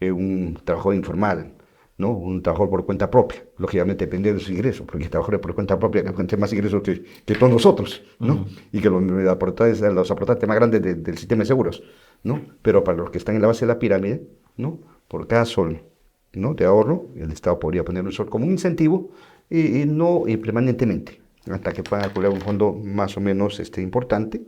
un trabajador informal, ¿no?, un trabajador por cuenta propia, lógicamente depende de sus ingresos, porque hay trabajadores por cuenta propia que tienen más ingresos que todos nosotros, ¿no? Y que los aportantes más grandes del sistema de seguros, ¿no? Pero para los que están en la base de la pirámide, ¿no?, por cada sol, ¿no?, de ahorro, el Estado podría poner un sol como un incentivo, y no permanentemente, hasta que puedan acumular un fondo más o menos importante,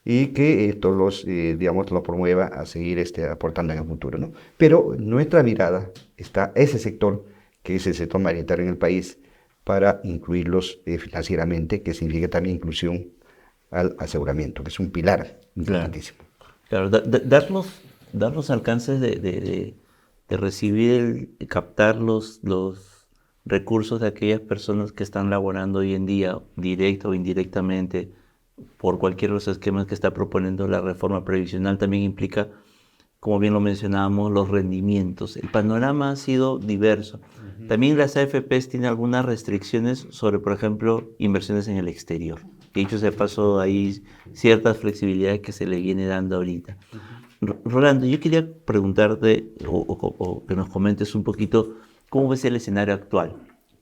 y que esto digamos, lo promueva a seguir aportando en el futuro, ¿no? Pero nuestra mirada está ese sector, que es el sector mayoritario en el país, para incluirlos financieramente, que significa también inclusión al aseguramiento, que es un pilar importantísimo. Claro, dar los alcances de recibir, captar los recursos de aquellas personas que están laborando hoy en día, directa o indirectamente, por cualquiera de los esquemas que está proponiendo la reforma previsional, también implica, como bien lo mencionábamos, los rendimientos. El panorama ha sido diverso. También las AFPs tienen algunas restricciones sobre, por ejemplo, inversiones en el exterior. Dicho sea de paso, hay ciertas flexibilidades que se le viene dando ahorita. Rolando, yo quería preguntarte o que nos comentes un poquito cómo ves el escenario actual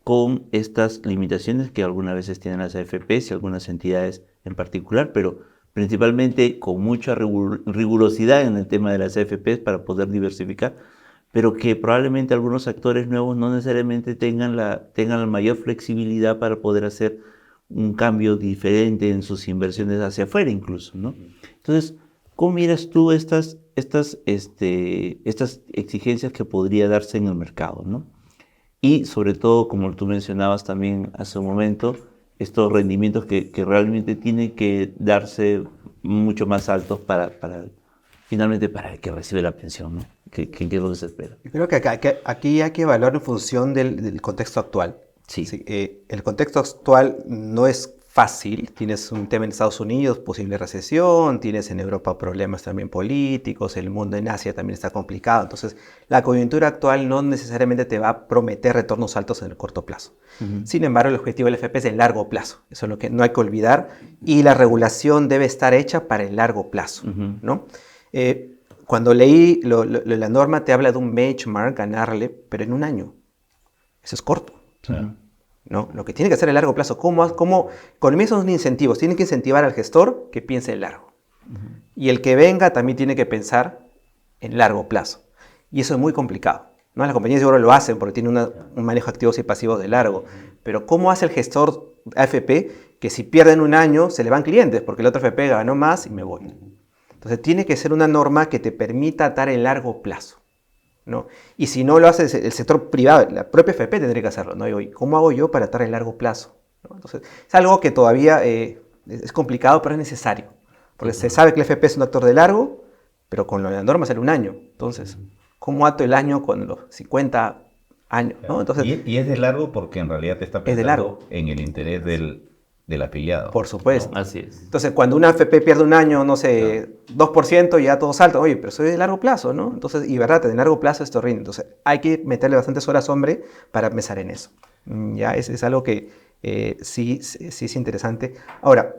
con estas limitaciones que algunas veces tienen las AFPs y algunas entidades en particular, pero principalmente con mucha rigurosidad en el tema de las AFPs para poder diversificar, pero que probablemente algunos actores nuevos no necesariamente tengan la mayor flexibilidad para poder hacer un cambio diferente en sus inversiones hacia afuera incluso, ¿no? Entonces, ¿Cómo miras tú estas exigencias que podría darse en el mercado, ¿no? Y sobre todo, como tú mencionabas también hace un momento, estos rendimientos que realmente tienen que darse mucho más altos finalmente para el que recibe la pensión, ¿no? ¿Qué es lo que se espera? Yo creo que aquí hay que evaluar en función del contexto actual. Sí. Sí, el contexto actual no es fácil. Tienes un tema en Estados Unidos, posible recesión, tienes en Europa problemas también políticos, el mundo en Asia también está complicado. Entonces, la coyuntura actual no necesariamente te va a prometer retornos altos en el corto plazo. Sin embargo, el objetivo del FP es el largo plazo. Eso es lo que no hay que olvidar. Y la regulación debe estar hecha para el largo plazo, ¿no? Cuando leí la norma te habla de un benchmark, ganarle, pero en un año. Eso es corto. ¿No? Lo que tiene que hacer a largo plazo, con esos incentivos, tienen que incentivar al gestor que piense en largo. Y el que venga también tiene que pensar en largo plazo. Y eso es muy complicado, ¿no? Las compañías de seguro lo hacen porque tienen un manejo de activos y pasivos de largo. Pero ¿cómo hace el gestor AFP que si pierden un año se le van clientes porque el otro AFP ganó más y me voy? Entonces tiene que ser una norma que te permita atar el largo plazo, ¿no? Y si no lo hace el sector privado, la propia FP tendría que hacerlo, ¿no? Y ¿cómo hago yo para atar el largo plazo? ¿No? Entonces, es algo que todavía es complicado, pero es necesario. Porque se sabe que el FP es un actor de largo, pero con la norma sale un año. Entonces, ¿cómo ato el año con los 50 años? ¿No? Entonces, y es de largo porque en realidad te está es de largo. pensando en el interés del afiliado. Por supuesto. Así es. Entonces, cuando una AFP pierde un año, no sé, 2%, ya todo salta. Oye, pero soy de largo plazo, ¿no? Entonces, y verdad, de largo plazo esto rinde. Entonces, hay que meterle bastantes horas, hombre, para pensar en eso. Ya es algo que sí es interesante. Ahora,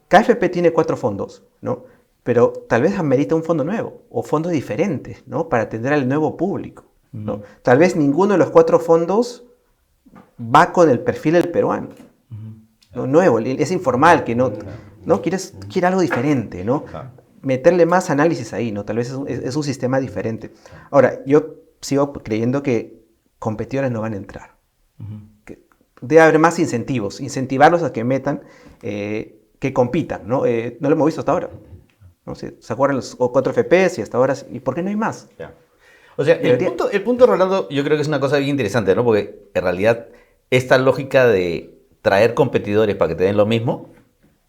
KFP tiene 4 fondos, ¿no? Pero tal vez amerita un fondo nuevo o fondos diferentes, ¿no? Para atender al nuevo público, ¿no? Tal vez ninguno de los 4 fondos va con el perfil del peruano. ¿No? Nuevo, es informal, que no quiere algo diferente, ¿no? Meterle más análisis ahí, ¿no? Tal vez es un sistema diferente. Ahora, yo sigo creyendo que competidores no van a entrar. Que debe haber más incentivos, incentivarlos a que metan, que compitan, ¿no? No lo hemos visto hasta ahora. ¿No? ¿Se acuerdan los 4 FPS y hasta ahora? ¿Y por qué no hay más? Ya. O sea, el punto, Rolando, yo creo que es una cosa bien interesante, ¿no? Porque en realidad esta lógica de traer competidores para que te den lo mismo,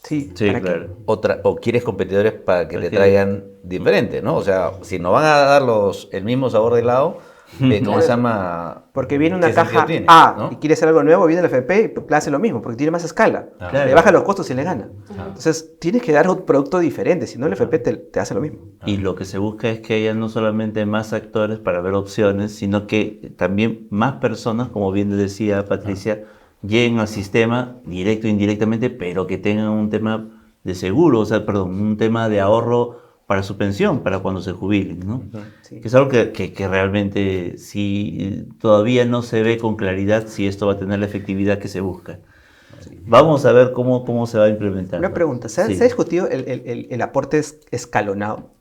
Sí, claro. o quieres competidores para que te traigan diferente, ¿no? O sea, si nos van a dar el mismo sabor de helado, ¿cómo se llama? Porque viene una ¿Qué sentido caja tiene, A no? y quiere hacer algo nuevo, viene el FP y le hace lo mismo, porque tiene más escala. Claro. Le baja los costos y le gana. Entonces, tienes que dar un producto diferente, si no el FP te hace lo mismo. Y lo que se busca es que haya no solamente más actores para ver opciones, sino que también más personas, como bien decía Patricia, lleguen al sistema directo e indirectamente, pero que tengan un tema de seguro, un tema de ahorro para su pensión, para cuando se jubilen, ¿no? Sí. Que es algo que realmente sí, todavía no se ve con claridad si esto va a tener la efectividad que se busca. Vamos a ver cómo se va a implementar. Una pregunta, ¿se ha discutido el aporte escalonado?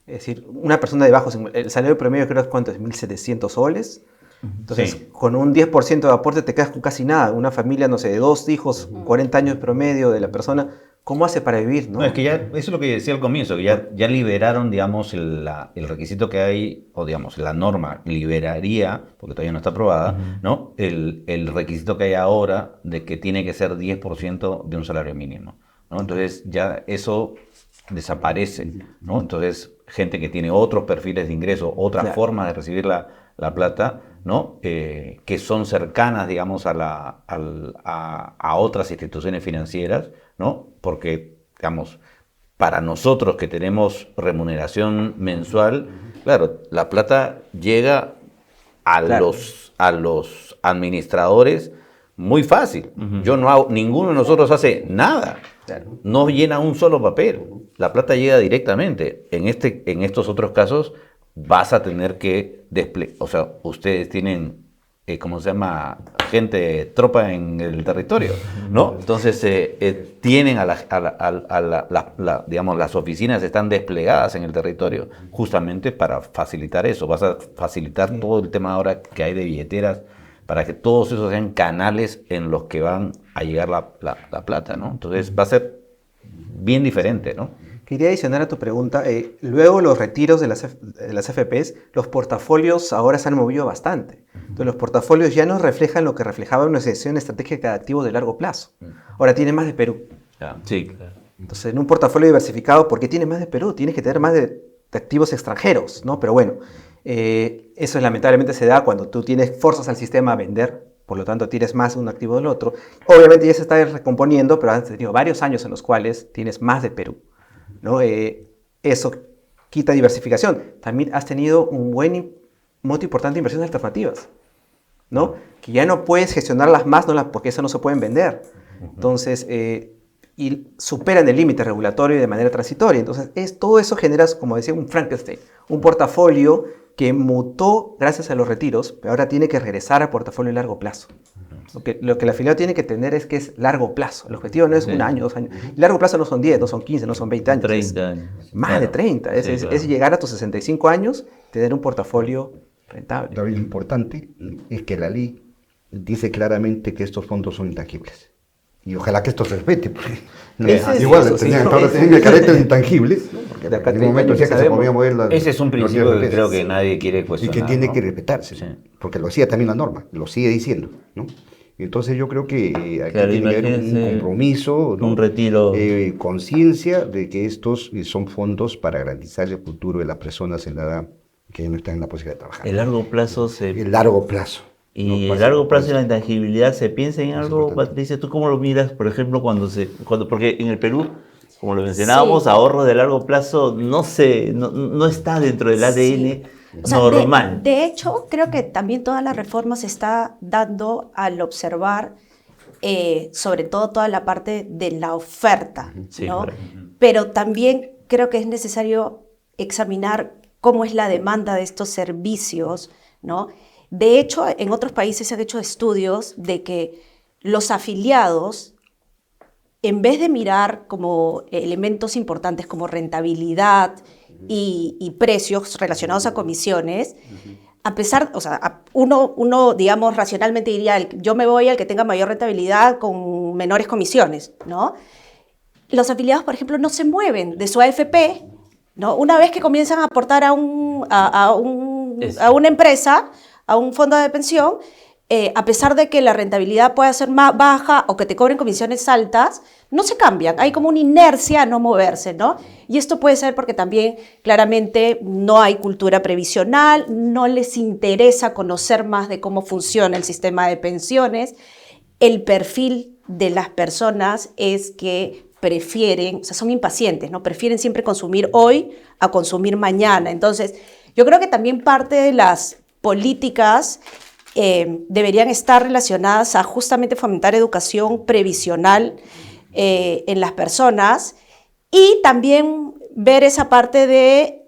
Es decir, una persona de bajos, el salario promedio creo que ¿cuánto es? 1.700 soles. Entonces, con un 10% de aporte te quedas con casi nada. Una familia, no sé, de 2 hijos, 40 años promedio de la persona, ¿cómo hace para vivir? No, es que ya, eso es lo que decía al comienzo, que ya liberaron, digamos, el requisito que hay, o digamos, la norma liberaría, porque todavía no está aprobada, ¿no? El requisito que hay ahora de que tiene que ser 10% de un salario mínimo, ¿no? Entonces ya eso desaparece, ¿no? Entonces, gente que tiene otros perfiles de ingreso, otras formas de recibir la plata, ¿no? Que son cercanas, digamos, a otras instituciones financieras, ¿no? Porque, digamos, para nosotros que tenemos remuneración mensual, claro, la plata llega a los administradores muy fácil. Ninguno de nosotros hace nada. No llena un solo papel. La plata llega directamente. En estos otros casos vas a tener que desplegar, o sea, ustedes tienen, ¿cómo se llama? Tropa en el territorio, ¿no? Entonces, tienen digamos, las oficinas están desplegadas en el territorio, justamente para facilitar eso. Vas a facilitar todo el tema ahora que hay de billeteras, para que todos esos sean canales en los que van a llegar la plata, ¿no? Entonces, va a ser bien diferente, ¿no? Quería adicionar a tu pregunta, luego los retiros de las FPs, los portafolios ahora se han movido bastante. Entonces los portafolios ya no reflejan lo que reflejaba una decisión estratégica de activos de largo plazo. Ahora tiene más de Perú. Sí, claro. Entonces en un portafolio diversificado, ¿por qué tiene más de Perú? Tienes que tener más de activos extranjeros, ¿no? Pero bueno, eso lamentablemente se da cuando tú forzas al sistema a vender, por lo tanto tienes más de un activo del otro. Obviamente ya se está recomponiendo, pero has tenido varios años en los cuales tienes más de Perú, ¿no? Eso quita diversificación. También has tenido un buen monto importante de inversiones alternativas, ¿no? Que ya no puedes gestionarlas más, porque esas no se pueden vender. Entonces, y superan el límite regulatorio de manera transitoria. Entonces, todo eso genera, como decía, un Frankenstein, un portafolio que mutó gracias a los retiros, pero ahora tiene que regresar al portafolio a largo plazo. Lo que el afiliado tiene que tener es que es largo plazo. El objetivo no es un año, 2 años. Largo plazo no son 10, no son 15, no son 20 años. 30 años. Más de 30. Es llegar a tus 65 años, tener un portafolio rentable. Lo importante es que la ley dice claramente que estos fondos son intangibles. Y ojalá que esto se respete, porque igual tenían el carácter intangible, ¿no? Porque De acá en un momento decía que se podía mover Ese es un principio que creo que nadie quiere y cuestionar. que tiene ¿no? que respetarse, Sí. porque lo hacía también la norma, lo sigue diciendo, ¿no? Entonces yo creo que aquí Claro, tiene que haber un imagínense compromiso, ¿no? un retiro. Conciencia de que estos son fondos para garantizar el futuro de las personas en la edad que no están en la posibilidad de trabajar. El largo plazo se... El largo plazo. Y No el pasa largo por plazo y eso. la intangibilidad, ¿se piensa en Es algo, importante. Patricia? ¿Tú cómo lo miras, por ejemplo, porque en el Perú, como lo mencionábamos, ahorro de largo plazo no está dentro del ADN Sí. O sea, normal? de hecho, creo que también toda la reforma se está dando al observar, sobre todo toda la parte de la oferta, Sí, ¿no? claro. Pero también creo que es necesario examinar cómo es la demanda de estos servicios, ¿no? De hecho, en otros países se han hecho estudios de que los afiliados, en vez de mirar como elementos importantes como rentabilidad y precios relacionados a comisiones, a pesar, o sea, uno, digamos, racionalmente diría, yo me voy al que tenga mayor rentabilidad con menores comisiones, ¿no? Los afiliados, por ejemplo, no se mueven de su AFP, ¿no? Una vez que comienzan a aportar a una empresa, a un fondo de pensión, a pesar de que la rentabilidad pueda ser más baja o que te cobren comisiones altas, no se cambian. Hay como una inercia a no moverse, ¿no? Y esto puede ser porque también claramente no hay cultura previsional, no les interesa conocer más de cómo funciona el sistema de pensiones. El perfil de las personas es que prefieren, o sea, son impacientes, ¿no? Prefieren siempre consumir hoy a consumir mañana. Entonces, yo creo que también parte de las políticas deberían estar relacionadas a justamente fomentar educación previsional en las personas y también ver esa parte de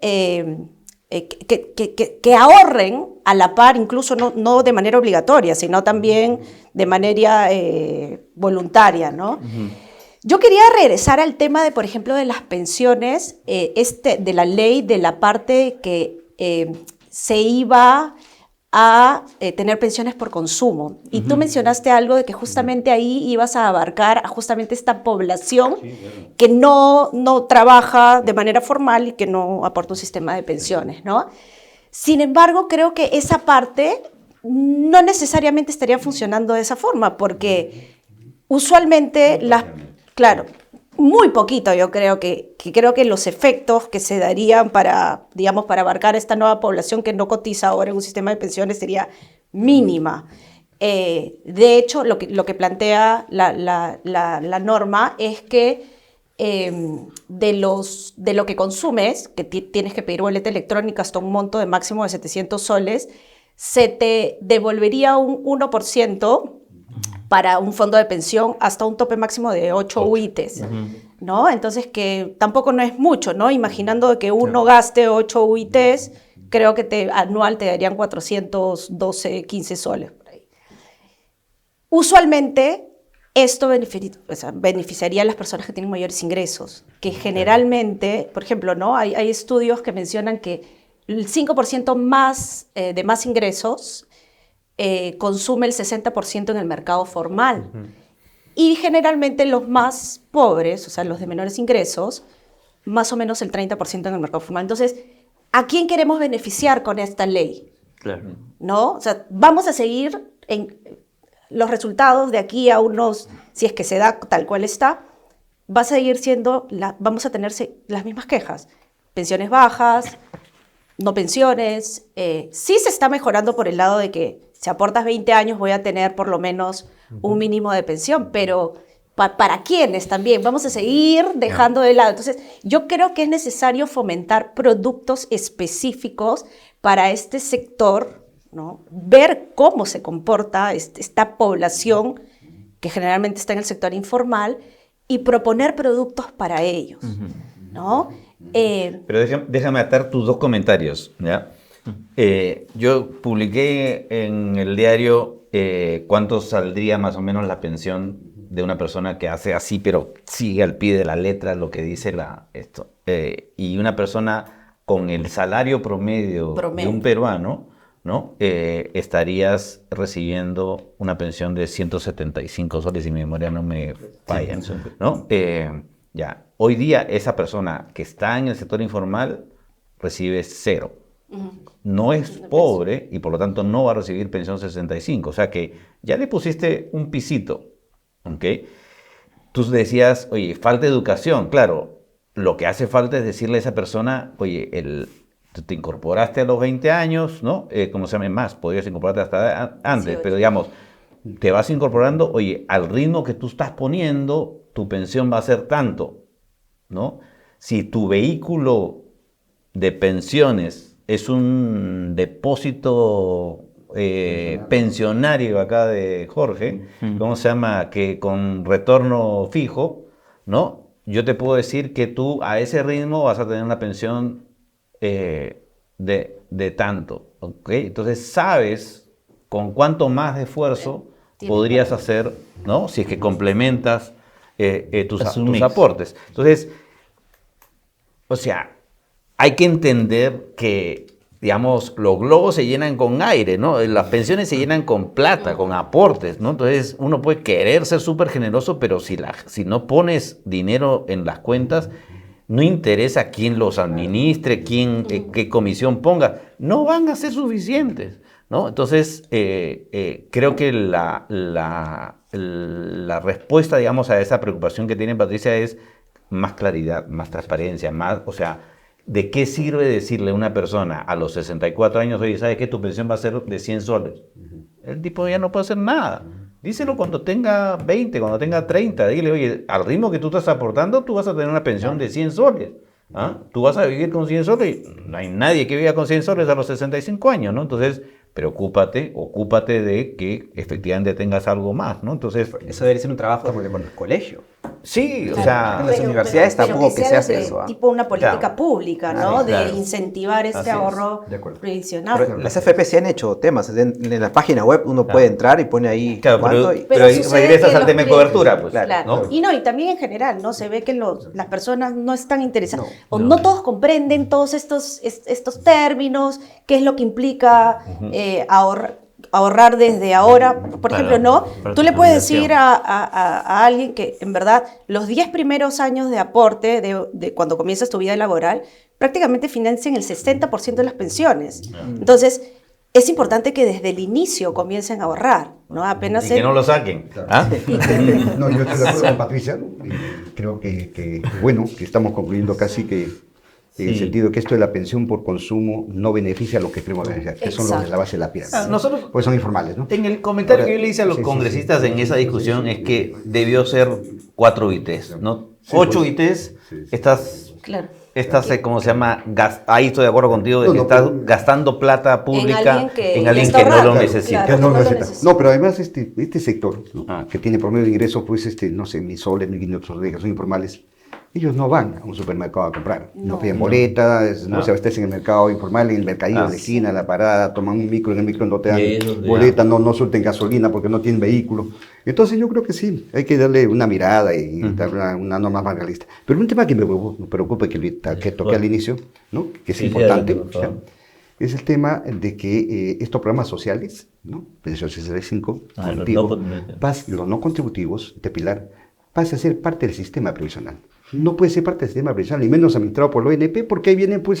que ahorren a la par, incluso no de manera obligatoria, sino también de manera voluntaria, ¿no? Yo quería regresar al tema de, por ejemplo, de las pensiones, de la ley, de la parte que se iba a tener pensiones por consumo. Y tú mencionaste algo de que justamente ahí ibas a abarcar a justamente esta población que no trabaja de manera formal y que no aporta un sistema de pensiones, ¿no? Sin embargo, creo que esa parte no necesariamente estaría funcionando de esa forma, porque usualmente claro, muy poquito yo creo que los efectos que se darían para, digamos, para abarcar esta nueva población que no cotiza ahora en un sistema de pensiones sería mínima. De hecho, lo que plantea la norma es que de lo que consumes, que tienes que pedir boleta electrónica hasta un monto de máximo de 700 soles, se te devolvería un 1% para un fondo de pensión hasta un tope máximo de 8 UITs, ¿no? Entonces, que tampoco no es mucho, ¿no? Imaginando que uno gaste 8 UITs, creo que anual te darían 412, 15 soles. Por ahí. Usualmente, esto beneficiaría a las personas que tienen mayores ingresos, que generalmente, por ejemplo, ¿no? Hay estudios que mencionan que el 5% más, de más ingresos consume el 60% en el mercado formal. Y generalmente los más pobres, o sea, los de menores ingresos, más o menos el 30% en el mercado formal. Entonces, ¿a quién queremos beneficiar con esta ley? Claro. ¿No? O sea, vamos a seguir en los resultados de aquí a unos, si es que se da tal cual está, va a seguir siendo, vamos a tener las mismas quejas. Pensiones bajas, no pensiones. Sí se está mejorando por el lado de que si aportas 20 años voy a tener por lo menos un mínimo de pensión, pero ¿para quiénes también? Vamos a seguir dejando de lado. Entonces, yo creo que es necesario fomentar productos específicos para este sector, ¿no? Ver cómo se comporta esta población que generalmente está en el sector informal y proponer productos para ellos, ¿no? Pero déjame atar tus dos comentarios, ¿ya? Yo publiqué en el diario cuánto saldría más o menos la pensión de una persona que hace así, pero sigue al pie de la letra lo que dice esto. Y una persona con el salario promedio de un peruano, ¿no? Estarías recibiendo una pensión de 175 soles, si mi memoria no me falla, ¿no? Ya. Hoy día esa persona que está en el sector informal recibe 0. No es pobre y por lo tanto no va a recibir pensión 65. O sea que ya le pusiste un pisito, ¿ok? Tú decías, oye, falta educación. Claro, lo que hace falta es decirle a esa persona, oye, tú te incorporaste a los 20 años, ¿no? Como se llame más, podrías incorporarte hasta antes, pero digamos, te vas incorporando, oye, al ritmo que tú estás poniendo, tu pensión va a ser tanto, ¿no? Si tu vehículo de pensiones es un depósito pensionario acá de Jorge, ¿cómo se llama? Que con retorno fijo, ¿no? Yo te puedo decir que tú a ese ritmo vas a tener una pensión de tanto, ¿ok? Entonces sabes con cuánto más de esfuerzo podrías hacer, ¿no? Si es que complementas tus aportes. Entonces, o sea, hay que entender que, digamos, los globos se llenan con aire, ¿no? Las pensiones se llenan con plata, con aportes, ¿no? Entonces, uno puede querer ser súper generoso, pero si no pones dinero en las cuentas, no interesa quién los administre, qué comisión ponga, no van a ser suficientes, ¿no? Entonces, creo que la respuesta, digamos, a esa preocupación que tiene Patricia es más claridad, más transparencia, o sea, ¿de qué sirve decirle a una persona a los 64 años, oye, ¿sabes qué? Tu pensión va a ser de 100 soles. El tipo ya no puede hacer nada. Díselo cuando tenga 20, cuando tenga 30. Dile, oye, al ritmo que tú estás aportando, tú vas a tener una pensión de 100 soles. ¿Ah? Tú vas a vivir con 100 soles. No hay nadie que viva con 100 soles a los 65 años, ¿no? Entonces, ocúpate de que efectivamente tengas algo más, ¿no? Entonces, eso debería ser un trabajo como con el colegio. Sí, o sea, en las universidades tampoco que se hace eso. Tipo una política Claro. pública, ¿no? Claro. De incentivar este Así es. ahorro De acuerdo. previsional. Pero las AFP se han hecho temas. En la página web uno puede entrar y pone ahí claro, cuánto. pero ahí sucede regresas que al los tema de clientes- cobertura, pues. Claro. ¿no? Y también en general, ¿no? Se ve que las personas no están interesadas, No. o no todos comprenden todos estos términos, qué es lo que implica ahorrar desde ahora. Por ejemplo, ¿no? para Tú tu le puedes jubilación. decir a alguien que, en verdad, los 10 primeros años de aporte de cuando comienzas tu vida laboral, prácticamente financian el 60% de las pensiones. Entonces, es importante que desde el inicio comiencen a ahorrar, ¿no? Apenas Y que no lo saquen. ¿Ah? No, yo estoy de acuerdo con Patricia. Creo que bueno, que estamos concluyendo casi que en el sentido que esto de la pensión por consumo no beneficia a los que queremos beneficiar, que son los de la base de la pirámide. Nosotros, Pues son informales, ¿no? en el comentario que yo Ahora, le hice a los sí, sí, congresistas sí. en esa discusión es que debió ser 4 ITs, ¿no? Sí, 8 pues, ITs, sí, sí. estás, Claro. ¿cómo se llama? Ahí estoy de acuerdo contigo, de No, que no, estás pero- gastando plata pública En en alguien alguien está que no lo ahorrando, necesita. claro. Que no no lo lo necesita. necesita. No, pero además este sector, ¿no? Ah. Que tiene promedio de ingresos, pues, no sé, 1.000 soles, 1.500 soles, que son informales, ellos no van a un supermercado a comprar. No piden boletas, no se abastecen en el mercado informal, en el mercadillo de la esquina, en la parada, toman un micro, en el micro no te dan Y ahí es donde boleta, no suelten gasolina porque no tienen vehículo. Entonces yo creo que sí, hay que darle una mirada y dar una norma más realista. Pero un tema que me preocupa, que toqué al inicio, ¿no? Que es Sí, importante, adelante, por favor. ¿ya? Es el tema de que estos programas sociales, ¿no? Pensión 65, Ah, los contigo, no contributivos. los no contributivos de Pilar, pase a ser parte del sistema previsional. No puede ser parte del sistema previsional, ni menos administrado por la ONP, porque ahí vienen, pues,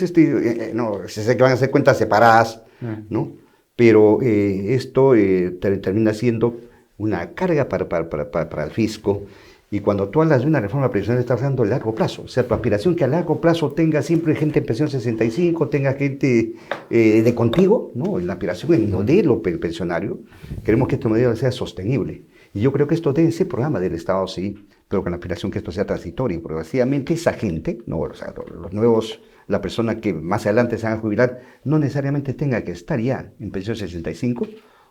no, se sé que van a hacer cuentas separadas, ¿no? Pero esto termina siendo una carga para el fisco. Y cuando tú hablas de una reforma previsional, estás hablando a largo plazo. O sea, tu aspiración que a largo plazo tenga siempre gente en pensión 65, tenga gente de contigo, ¿no? La aspiración en el modelo pensionario, queremos que este modelo sea sostenible. Y yo creo que esto debe ser programa del Estado, sí, pero con la aspiración que esto sea transitorio. Y progresivamente esa gente, ¿no? O sea, los nuevos, la persona que más adelante se van a jubilar, no necesariamente tenga que estar ya en pensión 65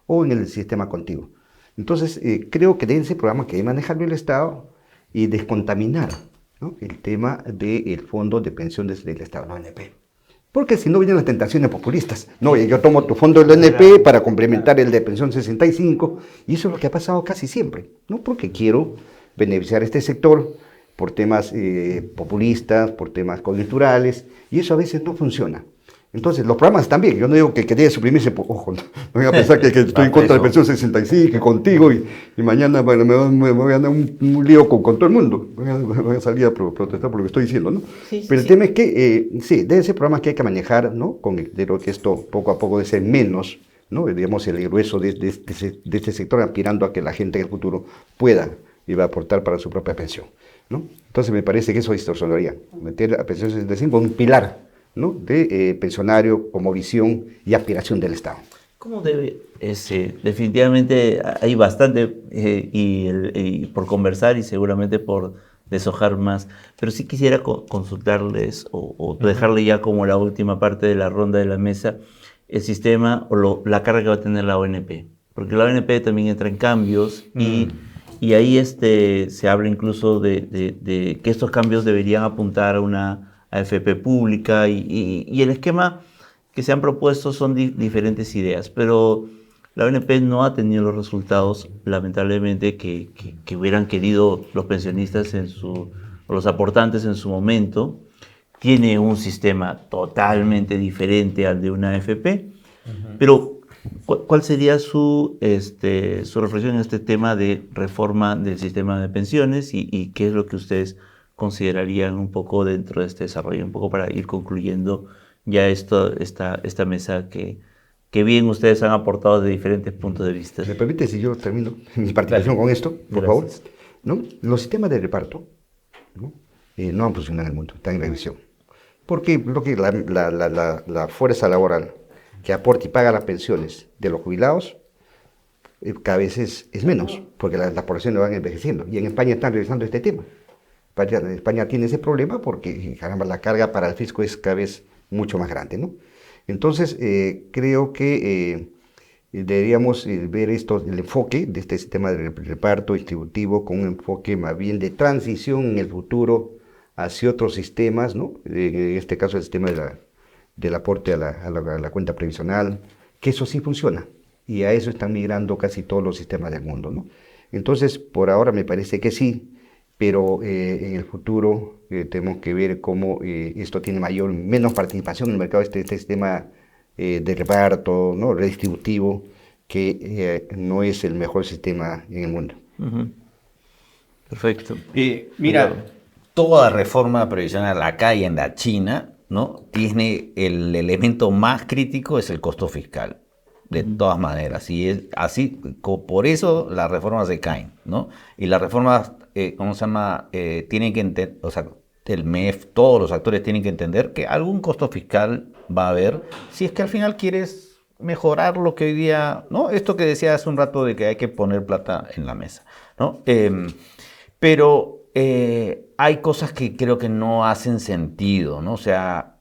o en el sistema contigo. Entonces, creo que debe ser programa que debe manejarlo el Estado y descontaminar, ¿no? El tema del fondo de pensiones del Estado, la ONP. Porque si no vienen las tentaciones populistas. No, yo tomo tu fondo del ONP para complementar el de pensión 65, y eso es lo que ha pasado casi siempre, ¿no? Porque quiero beneficiar a este sector por temas populistas, por temas coyunturales, y eso a veces no funciona. Entonces, los programas también, yo no digo que debe suprimirse, ojo, no voy a pensar que estoy en contra de pensión 65 y contigo, y mañana bueno, me voy a dar un lío con todo el mundo, voy a salir a protestar por lo que estoy diciendo, ¿no? Sí, pero el tema es que, sí, deben ser programas que hay que manejar, ¿no? Creo que esto poco a poco debe ser menos, ¿no? Digamos, el grueso de este sector, aspirando a que la gente en el futuro pueda y va a aportar para su propia pensión, ¿no? Entonces, me parece que eso distorsionaría, meter a pensión 65 un pilar, ¿no? De pensionario como visión y aspiración del Estado. ¿Cómo debe ese? Definitivamente hay bastante y por conversar y seguramente por deshojar más, pero sí quisiera consultarles o dejarle ya como la última parte de la ronda de la mesa el sistema o la carga que va a tener la ONP, porque la ONP también entra en cambios y ahí se habla incluso de que estos cambios deberían apuntar a una AFP pública y el esquema que se han propuesto son diferentes ideas, pero la ONP no ha tenido los resultados, lamentablemente, que hubieran querido los pensionistas o los aportantes en su momento. Tiene un sistema totalmente diferente al de una AFP, pero ¿cuál sería su reflexión en este tema de reforma del sistema de pensiones y qué es lo que ustedes considerarían un poco dentro de este desarrollo, un poco para ir concluyendo ya esta mesa que bien ustedes han aportado de diferentes puntos de vista? ¿Me permite si yo termino mi participación con esto, por favor? ¿No? Los sistemas de reparto no han funcionado en el mundo, están en revisión. Porque la fuerza laboral que aporta y paga las pensiones de los jubilados cada vez es menos, porque las poblaciones van envejeciendo. Y en España están revisando este tema. España tiene ese problema porque, caramba, la carga para el fisco es cada vez mucho más grande, ¿no? Entonces, creo que deberíamos ver el enfoque de este sistema de reparto distributivo con un enfoque más bien de transición en el futuro hacia otros sistemas, ¿no? En este caso, el sistema del aporte a la cuenta previsional, que eso sí funciona, y a eso están migrando casi todos los sistemas del mundo, ¿no? Entonces, por ahora me parece que sí, pero en el futuro tenemos que ver cómo esto tiene menos participación en el mercado, este sistema de reparto, ¿no? Redistributivo, que no es el mejor sistema en el mundo. Perfecto. Mira, toda reforma previsional acá y en la China, ¿no? Tiene el elemento más crítico, es el costo fiscal. De todas maneras, y es así, por eso las reformas se caen, ¿no? Y las reformas, ¿cómo se llama? Tienen que entender, o sea, el MEF, todos los actores tienen que entender que algún costo fiscal va a haber, si es que al final quieres mejorar lo que hoy día, ¿no? Esto que decía hace un rato de que hay que poner plata en la mesa, ¿no? Pero hay cosas que creo que no hacen sentido, ¿no? O sea,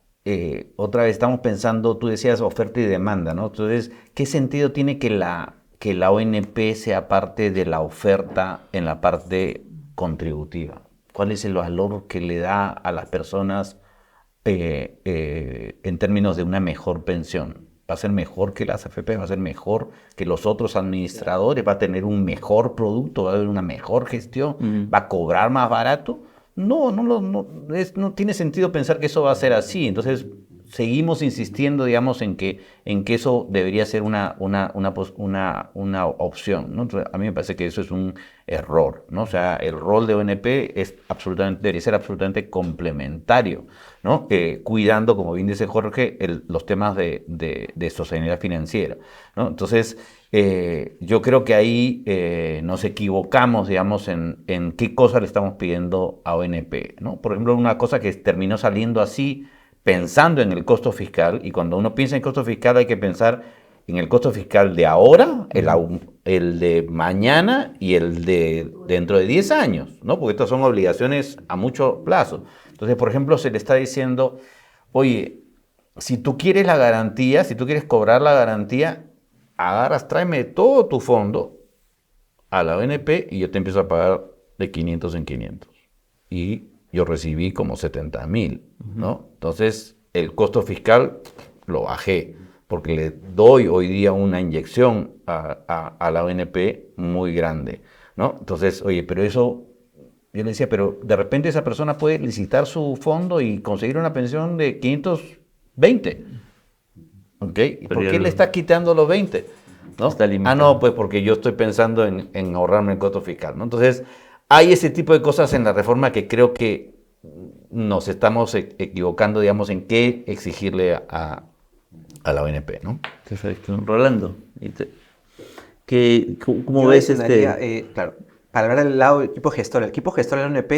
otra vez estamos pensando, tú decías oferta y demanda, ¿no? Entonces, ¿qué sentido tiene que la ONP sea parte de la oferta en la parte contributiva? ¿Cuál es el valor que le da a las personas en términos de una mejor pensión? ¿Va a ser mejor que las AFP? ¿Va a ser mejor que los otros administradores? ¿Va a tener un mejor producto? ¿Va a haber una mejor gestión? ¿Va a cobrar más barato? No tiene sentido pensar que eso va a ser así. Entonces, seguimos insistiendo, digamos, en que eso debería ser una opción, ¿no? Entonces, a mí me parece que eso es un error, ¿no? O sea, el rol de ONP debería ser absolutamente complementario, ¿no? Cuidando, como bien dice Jorge, los temas de sostenibilidad financiera, ¿no? Entonces, yo creo que ahí nos equivocamos, digamos, en qué cosa le estamos pidiendo a ONP, ¿no? Por ejemplo, una cosa que terminó saliendo así, pensando en el costo fiscal, y cuando uno piensa en costo fiscal hay que pensar en el costo fiscal de ahora, el de mañana y el de dentro de 10 años, ¿no? Porque estas son obligaciones a mucho plazo. Entonces, por ejemplo, se le está diciendo, oye, si tú quieres la garantía, si tú quieres cobrar la garantía, agarras, tráeme todo tu fondo a la ONP y yo te empiezo a pagar de 500 en 500. Y yo recibí como 70.000, ¿no? Entonces, el costo fiscal lo bajé, porque le doy hoy día una inyección a la ONP muy grande, ¿no? Entonces, oye, pero eso, yo le decía, pero de repente esa persona puede licitar su fondo y conseguir una pensión de 520, ¿ok? ¿Y por qué le está quitando los 20? ¿No? Está limitado. No, pues porque yo estoy pensando en ahorrarme el costo fiscal, ¿no? Entonces, hay ese tipo de cosas en la reforma que creo que nos estamos equivocando, digamos, en qué exigirle a la ONP, ¿no? Perfecto. Rolando, ¿cómo Yo ves adicionaría, claro, para hablar del lado del equipo gestor, el equipo gestor de la ONP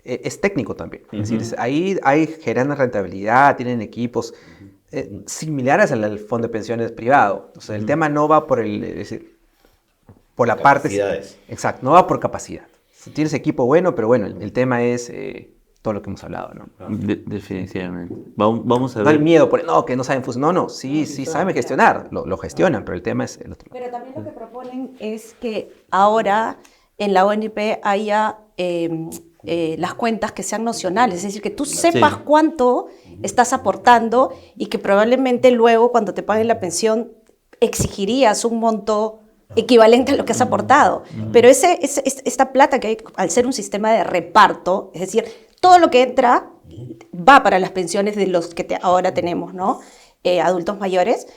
es técnico también. Es decir, ahí generan rentabilidad, tienen equipos similares al fondo de pensiones privado. O sea, el tema no va por por la parte... Exacto, no va por capacidad. Si tienes equipo bueno, pero bueno, el tema es todo lo que hemos hablado, ¿no? Definitivamente. Vamos a No ver. el miedo, que no saben funcionar. No, sí saben gestionar, lo gestionan, pero el tema es el otro. Pero también lo que proponen es que ahora en la ONP haya las cuentas que sean nocionales, es decir, que tú sepas cuánto estás aportando y que probablemente luego cuando te paguen la pensión exigirías un monto equivalente a lo que has aportado. Pero esta plata que hay, al ser un sistema de reparto, es decir, todo lo que entra va para las pensiones de los que ahora tenemos, ¿no? Adultos mayores.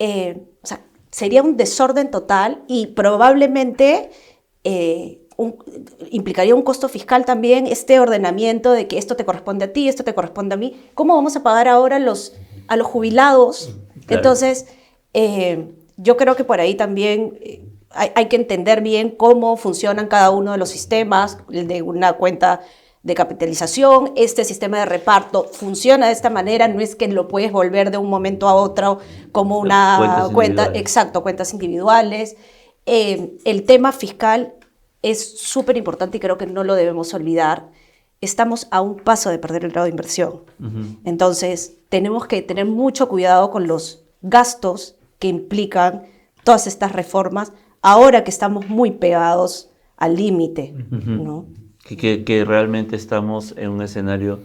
O sea, sería un desorden total y probablemente implicaría un costo fiscal también, este ordenamiento de que esto te corresponde a ti, esto te corresponde a mí. ¿Cómo vamos a pagar ahora a los jubilados? Claro. Entonces, yo creo que por ahí también hay que entender bien cómo funcionan cada uno de los sistemas, el de una cuenta de capitalización, este sistema de reparto funciona de esta manera, no es que lo puedes volver de un momento a otro como una cuenta, exacto, cuentas individuales. El tema fiscal es súper importante y creo que no lo debemos olvidar. Estamos a un paso de perder el grado de inversión. Entonces, tenemos que tener mucho cuidado con los gastos que implican todas estas reformas, ahora que estamos muy pegados al límite, ¿no? Que realmente estamos en un escenario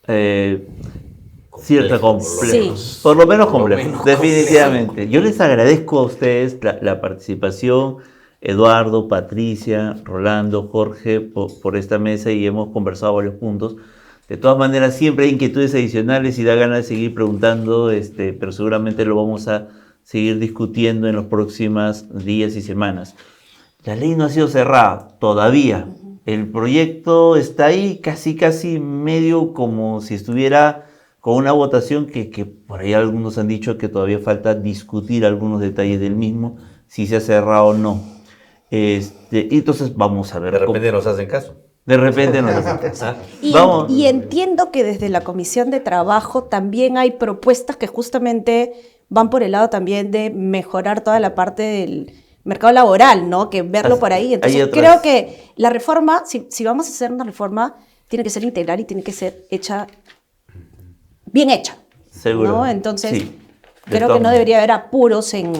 cierto complejo, sí. Por lo menos complejo, definitivamente. Yo les agradezco a ustedes la participación, Eduardo, Patricia, Rolando, Jorge, por esta mesa y hemos conversado varios puntos. De todas maneras, siempre hay inquietudes adicionales y da ganas de seguir preguntando, pero seguramente lo vamos a seguir discutiendo en los próximos días y semanas. La ley no ha sido cerrada todavía. El proyecto está ahí casi medio como si estuviera con una votación que por ahí algunos han dicho que todavía falta discutir algunos detalles del mismo, si se ha cerrado o no. Entonces vamos a ver. De repente nos hacen caso. De repente nos hacen caso. Y entiendo que desde la Comisión de Trabajo también hay propuestas que justamente van por el lado también de mejorar toda la parte del mercado laboral, ¿no? Que verlo por ahí. Entonces creo que la reforma, si vamos a hacer una reforma, tiene que ser integral y tiene que ser hecha, bien hecha. Seguro. ¿No? Entonces, creo que no debería haber apuros en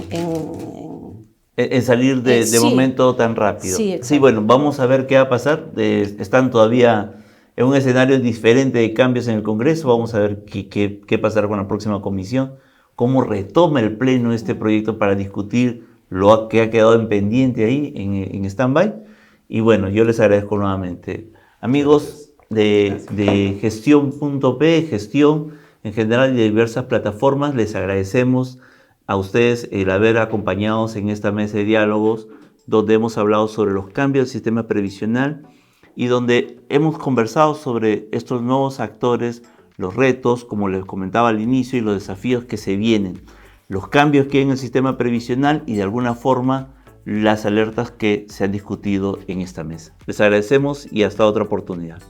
salir de momento tan rápido. Sí, bueno, vamos a ver qué va a pasar. Están todavía en un escenario diferente de cambios en el Congreso. Vamos a ver qué pasará con la próxima comisión, cómo retoma el Pleno este proyecto para discutir lo que ha quedado en pendiente ahí, en stand-by. Y bueno, yo les agradezco nuevamente. Amigos de Gestión.p, Gestión, en general y de diversas plataformas. Les agradecemos a ustedes el haber acompañado en esta mesa de diálogos, donde hemos hablado sobre los cambios del sistema previsional y donde hemos conversado sobre estos nuevos actores, los retos, como les comentaba al inicio, y los desafíos que se vienen, los cambios que hay en el sistema previsional y de alguna forma las alertas que se han discutido en esta mesa. Les agradecemos y hasta otra oportunidad.